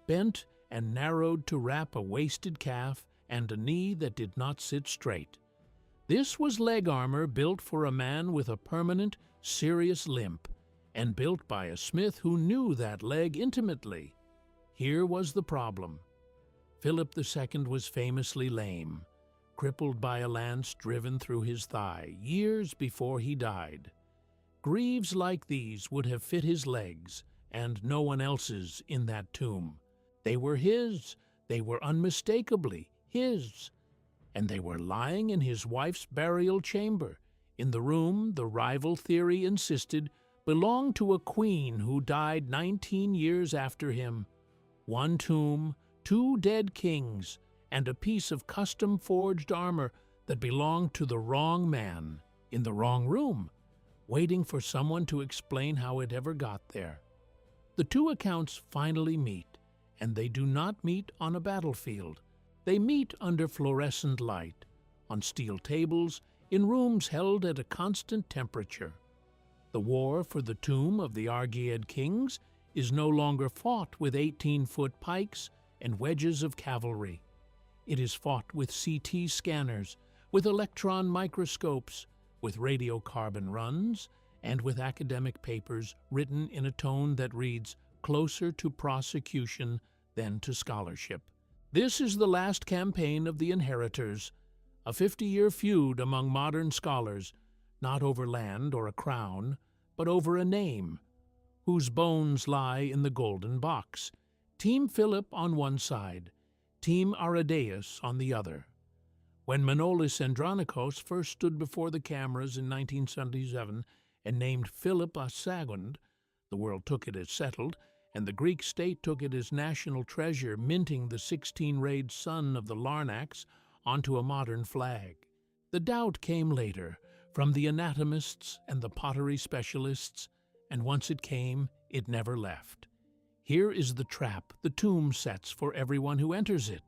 bent and narrowed to wrap a wasted calf and a knee that did not sit straight. This was leg armor built for a man with a permanent, serious limp, and built by a smith who knew that leg intimately. Here was the problem. Philip II was famously lame, crippled by a lance driven through his thigh years before he died. Greaves like these would have fit his legs, and no one else's in that tomb. They were his. They were unmistakably his. And they were lying in his wife's burial chamber, in the room the rival theory insisted belonged to a queen who died 19 years after him. One tomb, 2 dead kings, and a piece of custom-forged armor that belonged to the wrong man, in the wrong room, waiting for someone to explain how it ever got there. The two accounts finally meet, and they do not meet on a battlefield. They meet under fluorescent light, on steel tables, in rooms held at a constant temperature. The war for the tomb of the Argead kings is no longer fought with 18-foot pikes and wedges of cavalry. It is fought with CT scanners, with electron microscopes, with radiocarbon runs, and with academic papers written in a tone that reads closer to prosecution than to scholarship. This is the last campaign of the inheritors, a 50-year feud among modern scholars, not over land or a crown, but over a name, whose bones lie in the golden box. Team Philip on one side, Team Arrhidaeus on the other. When Manolis Andronikos first stood before the cameras in 1977 and named Philip II, the world took it as settled, and the Greek state took it as national treasure, minting the 16-rayed son of the larnax onto a modern flag. The doubt came later, from the anatomists and the pottery specialists, and once it came, it never left. Here is the trap the tomb sets for everyone who enters it.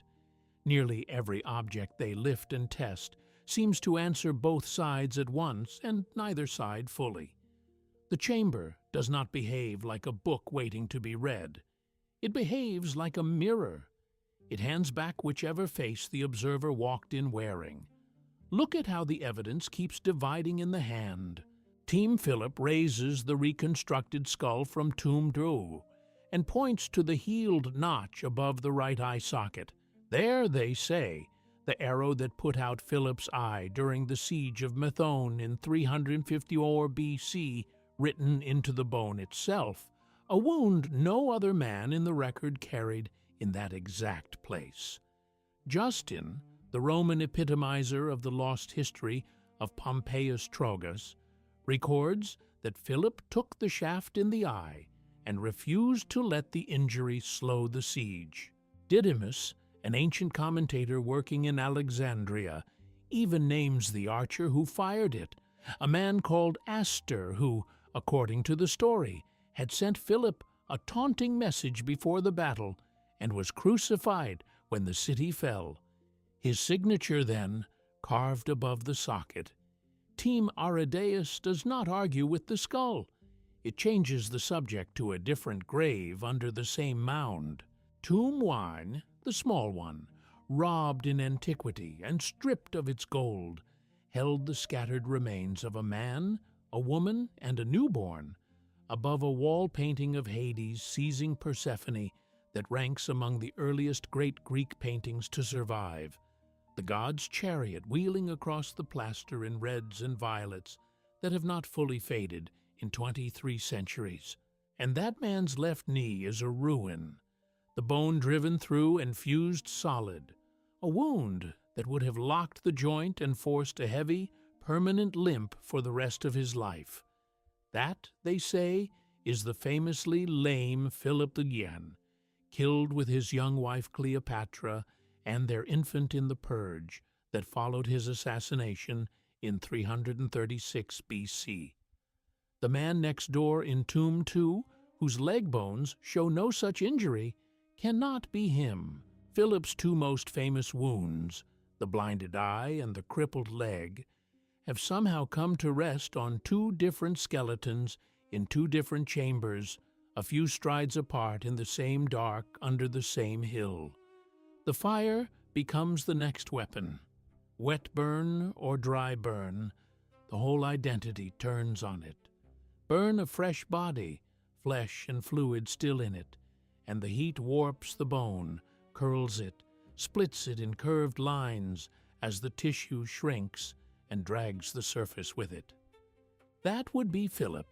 Nearly every object they lift and test seems to answer both sides at once, and neither side fully. The chamber does not behave like a book waiting to be read. It behaves like a mirror. It hands back whichever face the observer walked in wearing. Look at how the evidence keeps dividing in the hand. Team Philip raises the reconstructed skull from Tomb Dreux and points to the healed notch above the right eye socket. There, they say, the arrow that put out Philip's eye during the siege of Methone in 354 BC, written into the bone itself, a wound no other man in the record carried in that exact place. Justin, the Roman epitomizer of the lost history of Pompeius Trogus, records that Philip took the shaft in the eye, and refused to let the injury slow the siege. Didymus, an ancient commentator working in Alexandria, even names the archer who fired it, a man called Astor who, according to the story, had sent Philip a taunting message before the battle and was crucified when the city fell. His signature, then, carved above the socket. Team Arrhidaeus does not argue with the skull. It changes the subject to a different grave under the same mound. Tomb wine, the small one, robbed in antiquity and stripped of its gold, held the scattered remains of a man, a woman, and a newborn, above a wall painting of Hades seizing Persephone that ranks among the earliest great Greek paintings to survive. The god's chariot wheeling across the plaster in reds and violets that have not fully faded in 23 centuries. And that man's left knee is a ruin, the bone driven through and fused solid, a wound that would have locked the joint and forced a heavy, permanent limp for the rest of his life. That, they say, is the famously lame Philip II, killed with his young wife Cleopatra and their infant in the purge that followed his assassination in 336 BC. The man next door in Tomb 2, whose leg bones show no such injury, cannot be him. Philip's two most famous wounds, the blinded eye and the crippled leg, have somehow come to rest on two different skeletons in two different chambers, a few strides apart in the same dark under the same hill. The fire becomes the next weapon. Wet burn or dry burn, the whole identity turns on it. Burn a fresh body, flesh and fluid still in it, and the heat warps the bone, curls it, splits it in curved lines as the tissue shrinks and drags the surface with it. That would be Philip,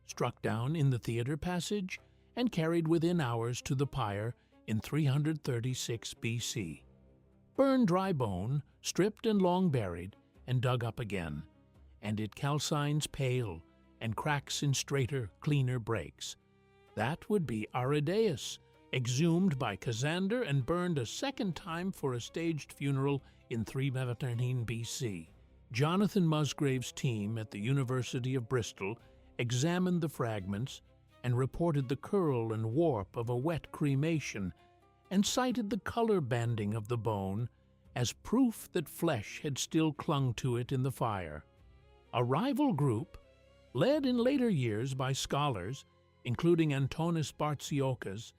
struck down in the theater passage and carried within hours to the pyre in 336 BC. Burn dry bone, stripped and long buried, and dug up again, and it calcines pale and cracks in straighter, cleaner breaks. That would be Arrhidaeus, exhumed by Cassander and burned a second time for a staged funeral in 313 BC. Jonathan Musgrave's team at the University of Bristol examined the fragments and reported the curl and warp of a wet cremation and cited the color banding of the bone as proof that flesh had still clung to it in the fire. A rival group, led in later years by scholars, including Antonis Bartsiokas,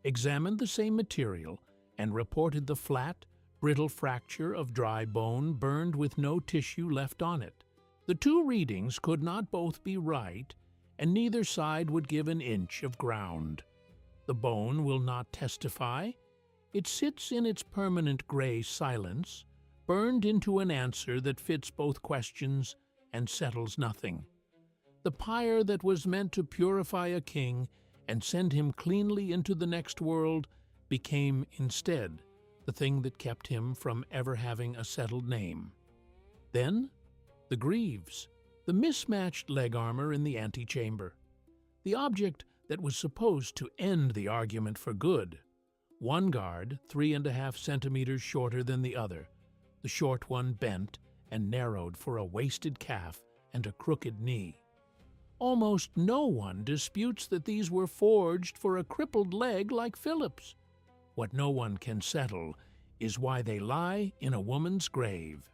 examined the same material and reported the flat, brittle fracture of dry bone burned with no tissue left on it. The two readings could not both be right, and neither side would give an inch of ground. The bone will not testify. It sits in its permanent gray silence, burned into an answer that fits both questions and settles nothing. The pyre that was meant to purify a king and send him cleanly into the next world became, instead, the thing that kept him from ever having a settled name. Then, the greaves, the mismatched leg armor in the antechamber, the object that was supposed to end the argument for good. One guard 3.5 centimeters shorter than the other, the short one bent and narrowed for a wasted calf and a crooked knee. Almost no one disputes that these were forged for a crippled leg like Philip's. What no one can settle is why they lie in a woman's grave.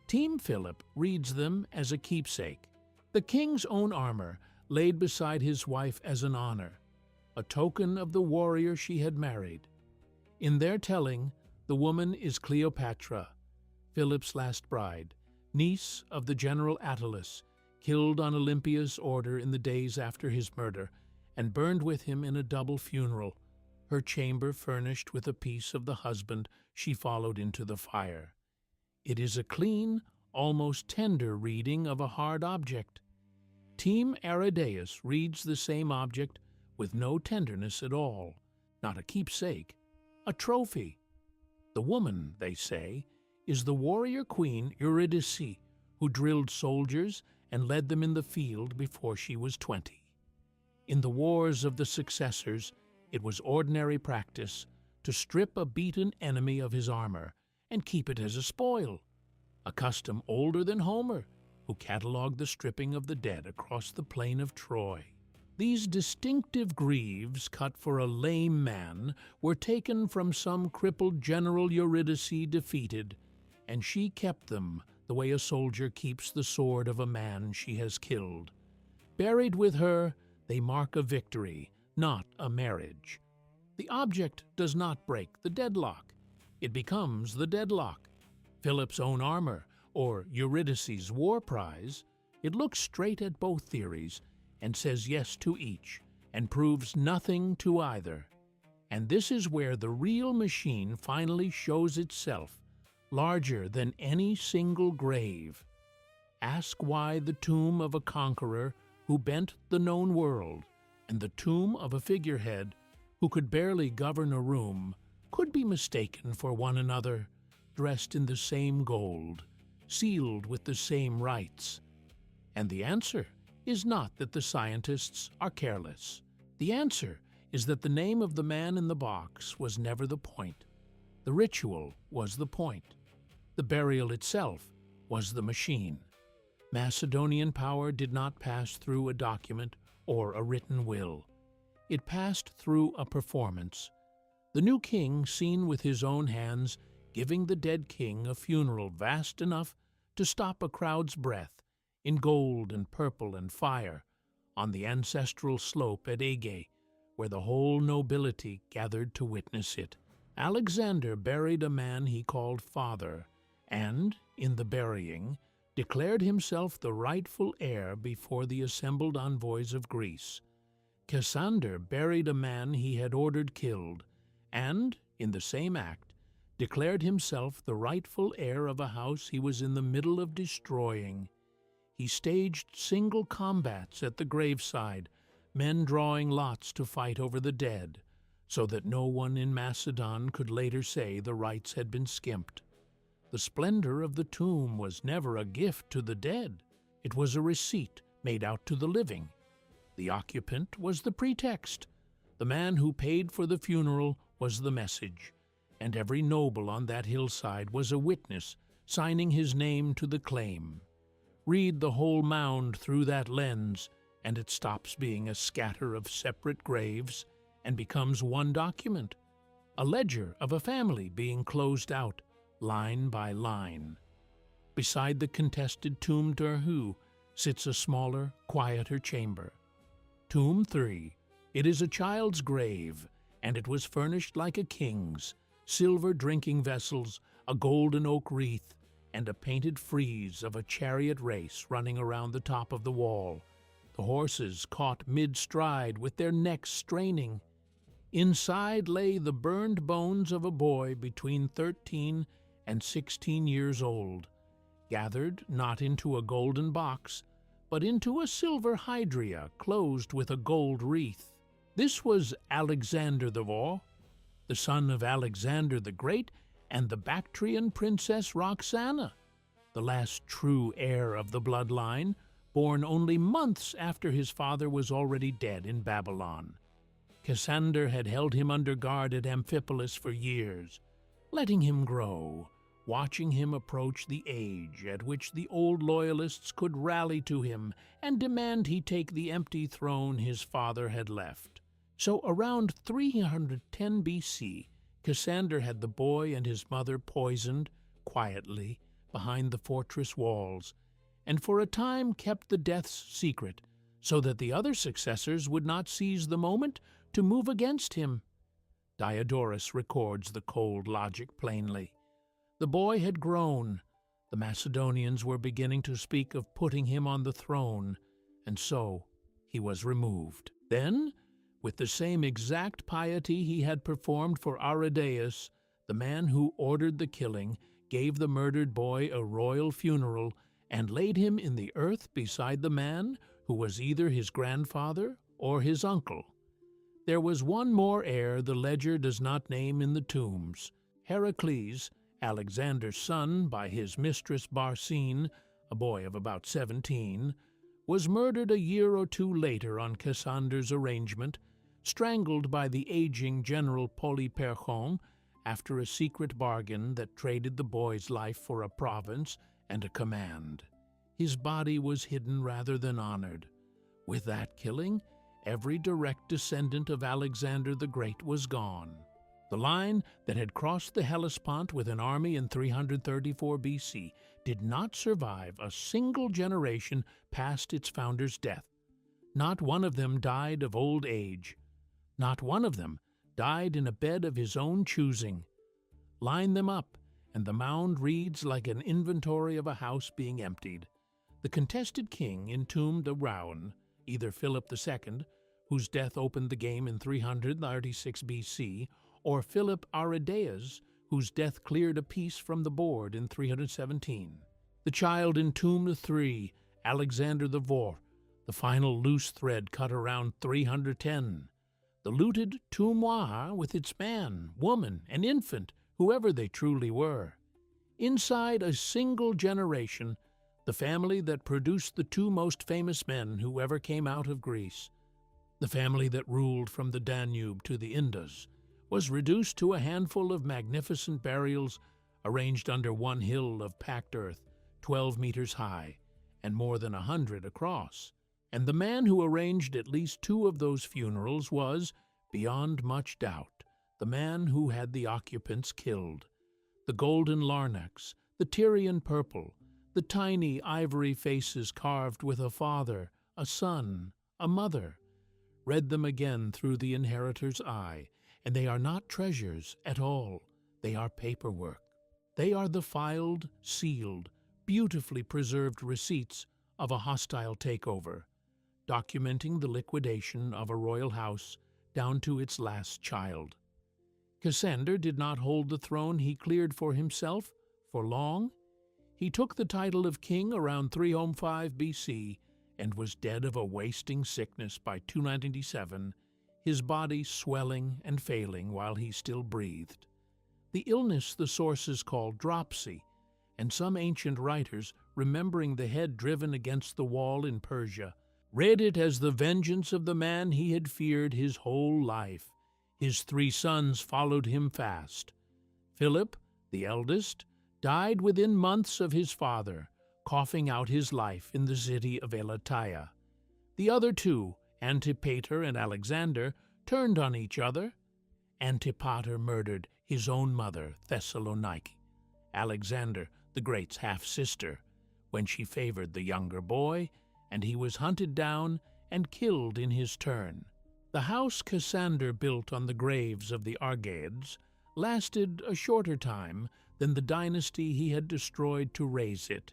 Team Philip reads them as a keepsake, the king's own armor laid beside his wife as an honor, a token of the warrior she had married. In their telling, the woman is Cleopatra, Philip's last bride, niece of the general Attalus, killed on Olympia's order in the days after his murder, and burned with him in a double funeral, her chamber furnished with a piece of the husband she followed into the fire. It is a clean, almost tender reading of a hard object. Team Arrhidaeus reads the same object with no tenderness at all, not a keepsake, a trophy. The woman, they say, is the warrior queen Eurydice, who drilled soldiers and led them in the field before she was 20. In the wars of the successors, it was ordinary practice to strip a beaten enemy of his armor and keep it as a spoil, a custom older than Homer, who catalogued the stripping of the dead across the plain of Troy. These distinctive greaves, cut for a lame man, were taken from some crippled general Eurydice defeated, and she kept them the way a soldier keeps the sword of a man she has killed. Buried with her, they mark a victory, not a marriage. The object does not break the deadlock. It becomes the deadlock. Philip's own armor, or Eurydice's war prize, it looks straight at both theories and says yes to each, and proves nothing to either. And this is where the real machine finally shows itself, larger than any single grave. Ask why the tomb of a conqueror who bent the known world, and the tomb of a figurehead who could barely govern a room, could be mistaken for one another, dressed in the same gold, sealed with the same rites. And the answer is not that the scientists are careless. The answer is that the name of the man in the box was never the point. The ritual was the point. The burial itself was the machine. Macedonian power did not pass through a document or a written will. It passed through a performance. The new king, seen with his own hands, giving the dead king a funeral vast enough to stop a crowd's breath, in gold and purple and fire, on the ancestral slope at Aige, where the whole nobility gathered to witness it. Alexander buried a man he called father, and, in the burying, declared himself the rightful heir before the assembled envoys of Greece. Cassander buried a man he had ordered killed, and, in the same act, declared himself the rightful heir of a house he was in the middle of destroying. He staged single combats at the graveside, men drawing lots to fight over the dead, so that no one in Macedon could later say the rites had been skimped. The splendor of the tomb was never a gift to the dead. It was a receipt made out to the living. The occupant was the pretext. The man who paid for the funeral was the message, and every noble on that hillside was a witness, signing his name to the claim. Read the whole mound through that lens, and it stops being a scatter of separate graves and becomes one document, a ledger of a family being closed out, line by line. Beside the contested tomb Durhu sits a smaller, quieter chamber. Tomb 3. It is a child's grave, and it was furnished like a king's, silver drinking vessels, a golden oak wreath, and a painted frieze of a chariot race running around the top of the wall, the horses caught mid-stride with their necks straining. Inside lay the burned bones of a boy between 13 and 16 years old, gathered not into a golden box, but into a silver hydria closed with a gold wreath. This was Alexander the War, the son of Alexander the Great and the Bactrian princess Roxana, the last true heir of the bloodline, born only months after his father was already dead in Babylon. Cassander had held him under guard at Amphipolis for years, letting him grow, watching him approach the age at which the old loyalists could rally to him and demand he take the empty throne his father had left. So around 310 BC, Cassander had the boy and his mother poisoned, quietly, behind the fortress walls, and for a time kept the deaths secret, so that the other successors would not seize the moment to move against him. Diodorus records the cold logic plainly. The boy had grown. The Macedonians were beginning to speak of putting him on the throne, and so he was removed. Then, with the same exact piety he had performed for Arrhidaeus, the man who ordered the killing gave the murdered boy a royal funeral and laid him in the earth beside the man who was either his grandfather or his uncle. There was one more heir the ledger does not name in the tombs. Heracles, Alexander's son by his mistress Barcine, a boy of about 17, was murdered a year or two later on Cassander's arrangement, strangled by the aging General Polyperchon after a secret bargain that traded the boy's life for a province and a command. His body was hidden rather than honored. With that killing, every direct descendant of Alexander the Great was gone. The line that had crossed the Hellespont with an army in 334 BC did not survive a single generation past its founder's death. Not one of them died of old age. Not one of them died in a bed of his own choosing. Line them up, and the mound reads like an inventory of a house being emptied. The contested king entombed around either Philip II, whose death opened the game in 336 BC, or Philip Arrhidaeus, whose death cleared a piece from the board in 317. The child entombed three, Alexander the Fourth, the final loose thread cut around 310. The looted tumor with its man, woman, and infant, whoever they truly were. Inside a single generation, the family that produced the two most famous men who ever came out of Greece, the family that ruled from the Danube to the Indus, was reduced to a handful of magnificent burials arranged under one hill of packed earth, 12 meters high, and more than 100 across. And the man who arranged at least two of those funerals was, beyond much doubt, the man who had the occupants killed. The golden larnax, the Tyrian purple, the tiny ivory faces carved with a father, a son, a mother. Read them again through the inheritor's eye, and they are not treasures at all. They are paperwork. They are the filed, sealed, beautifully preserved receipts of a hostile takeover, documenting the liquidation of a royal house down to its last child. Cassander did not hold the throne he cleared for himself for long. He took the title of king around 305 BC and was dead of a wasting sickness by 297, his body swelling and failing while he still breathed. The illness the sources call dropsy, and some ancient writers, remembering the head driven against the wall in Persia, read it as the vengeance of the man he had feared his whole life. His 3 sons followed him fast. Philip, the eldest, died within months of his father, coughing out his life in the city of Elatia. The other 2, Antipater and Alexander, turned on each other. Antipater murdered his own mother, Thessalonike, Alexander the Great's half-sister, when she favored the younger boy, and he was hunted down and killed in his turn. The house Cassander built on the graves of the Argeads lasted a shorter time than the dynasty he had destroyed to raise it.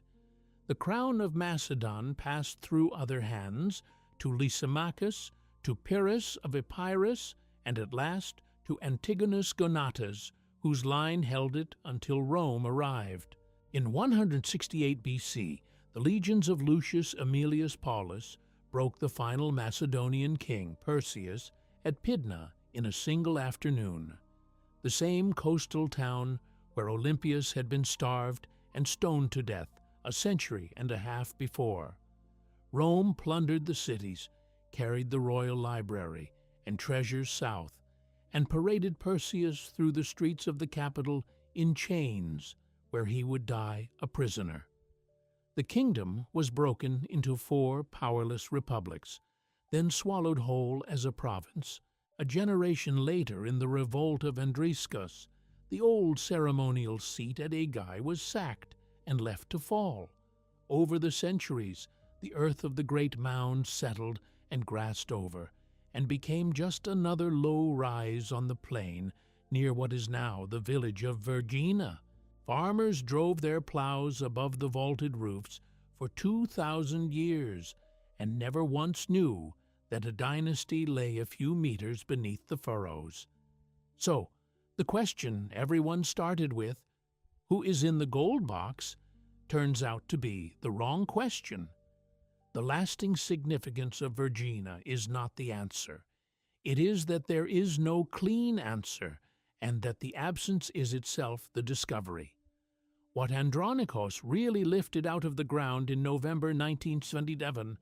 The crown of Macedon passed through other hands, to Lysimachus, to Pyrrhus of Epirus, and at last to Antigonus Gonatas, whose line held it until Rome arrived. In 168 BC, the legions of Lucius Aemilius Paulus broke the final Macedonian king, Perseus, at Pydna in a single afternoon, the same coastal town where Olympias had been starved and stoned to death a century and a half before. Rome plundered the cities, carried the royal library and treasures south, and paraded Perseus through the streets of the capital in chains, where he would die a prisoner. The kingdom was broken into 4 powerless republics, then swallowed whole as a province. A generation later, in the revolt of Andriscus, the old ceremonial seat at Aigai was sacked and left to fall. Over the centuries, the earth of the great mound settled and grassed over, and became just another low rise on the plain near what is now the village of Vergina. Farmers drove their plows above the vaulted roofs for 2,000 years, and never once knew that a dynasty lay a few meters beneath the furrows. So, the question everyone started with, who is in the gold box, turns out to be the wrong question. The lasting significance of Vergina is not the answer. It is that there is no clean answer, and that the absence is itself the discovery. What Andronikos really lifted out of the ground in November 1977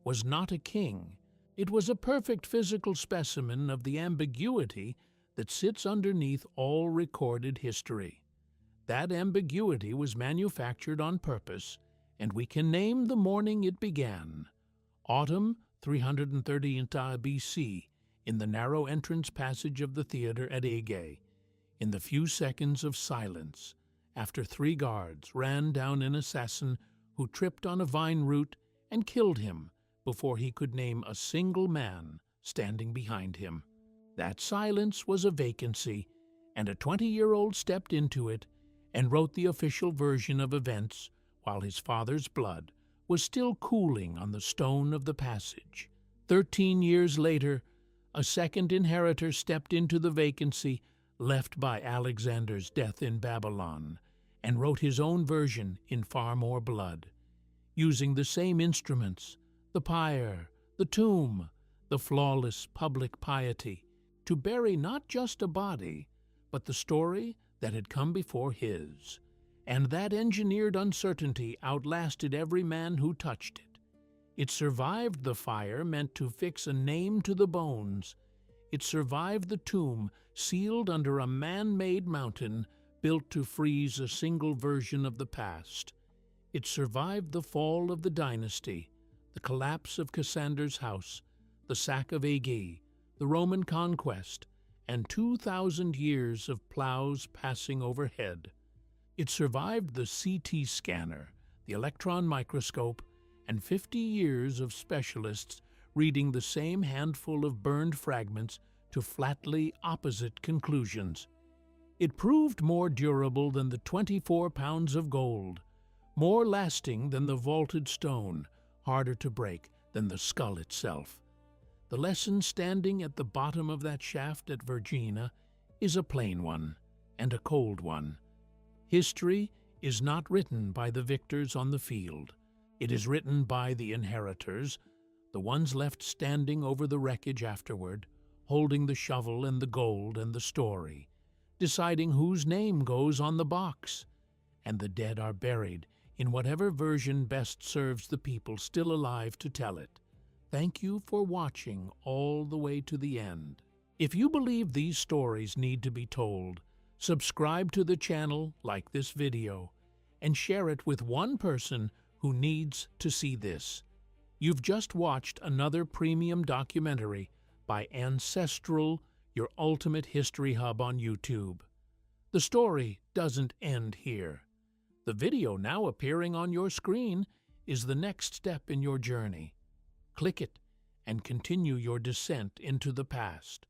was not a king. It was a perfect physical specimen of the ambiguity that sits underneath all recorded history. That ambiguity was manufactured on purpose, and we can name the morning it began. Autumn 330 BC, in the narrow entrance passage of the theatre at Aegae, in the few seconds of silence, after 3 guards ran down an assassin who tripped on a vine root and killed him before he could name a single man standing behind him. That silence was a vacancy, and a 20-year-old stepped into it and wrote the official version of events while his father's blood was still cooling on the stone of the passage. 13 years later, a second inheritor stepped into the vacancy left by Alexander's death in Babylon and wrote his own version in far more blood, using the same instruments, the pyre, the tomb, the flawless public piety, to bury not just a body, but the story that had come before his. And that engineered uncertainty outlasted every man who touched it. It survived the fire meant to fix a name to the bones. It survived the tomb sealed under a man-made mountain built to freeze a single version of the past. It survived the fall of the dynasty, the collapse of Cassander's house, the sack of Aegae, the Roman conquest, and 2,000 years of plows passing overhead. It survived the CT scanner, the electron microscope, and 50 years of specialists reading the same handful of burned fragments to flatly opposite conclusions. It proved more durable than the 24 pounds of gold, more lasting than the vaulted stone, harder to break than the skull itself. The lesson standing at the bottom of that shaft at Vergina is a plain one and a cold one. History is not written by the victors on the field. It is written by the inheritors, the ones left standing over the wreckage afterward, holding the shovel and the gold and the story, deciding whose name goes on the box. And the dead are buried in whatever version best serves the people still alive to tell it. Thank you for watching all the way to the end. If you believe these stories need to be told, subscribe to the channel, like this video, and share it with one person who needs to see this. You've just watched another premium documentary by Ancestral, your ultimate history hub on YouTube. The story doesn't end here. The video now appearing on your screen is the next step in your journey. Click it and continue your descent into the past.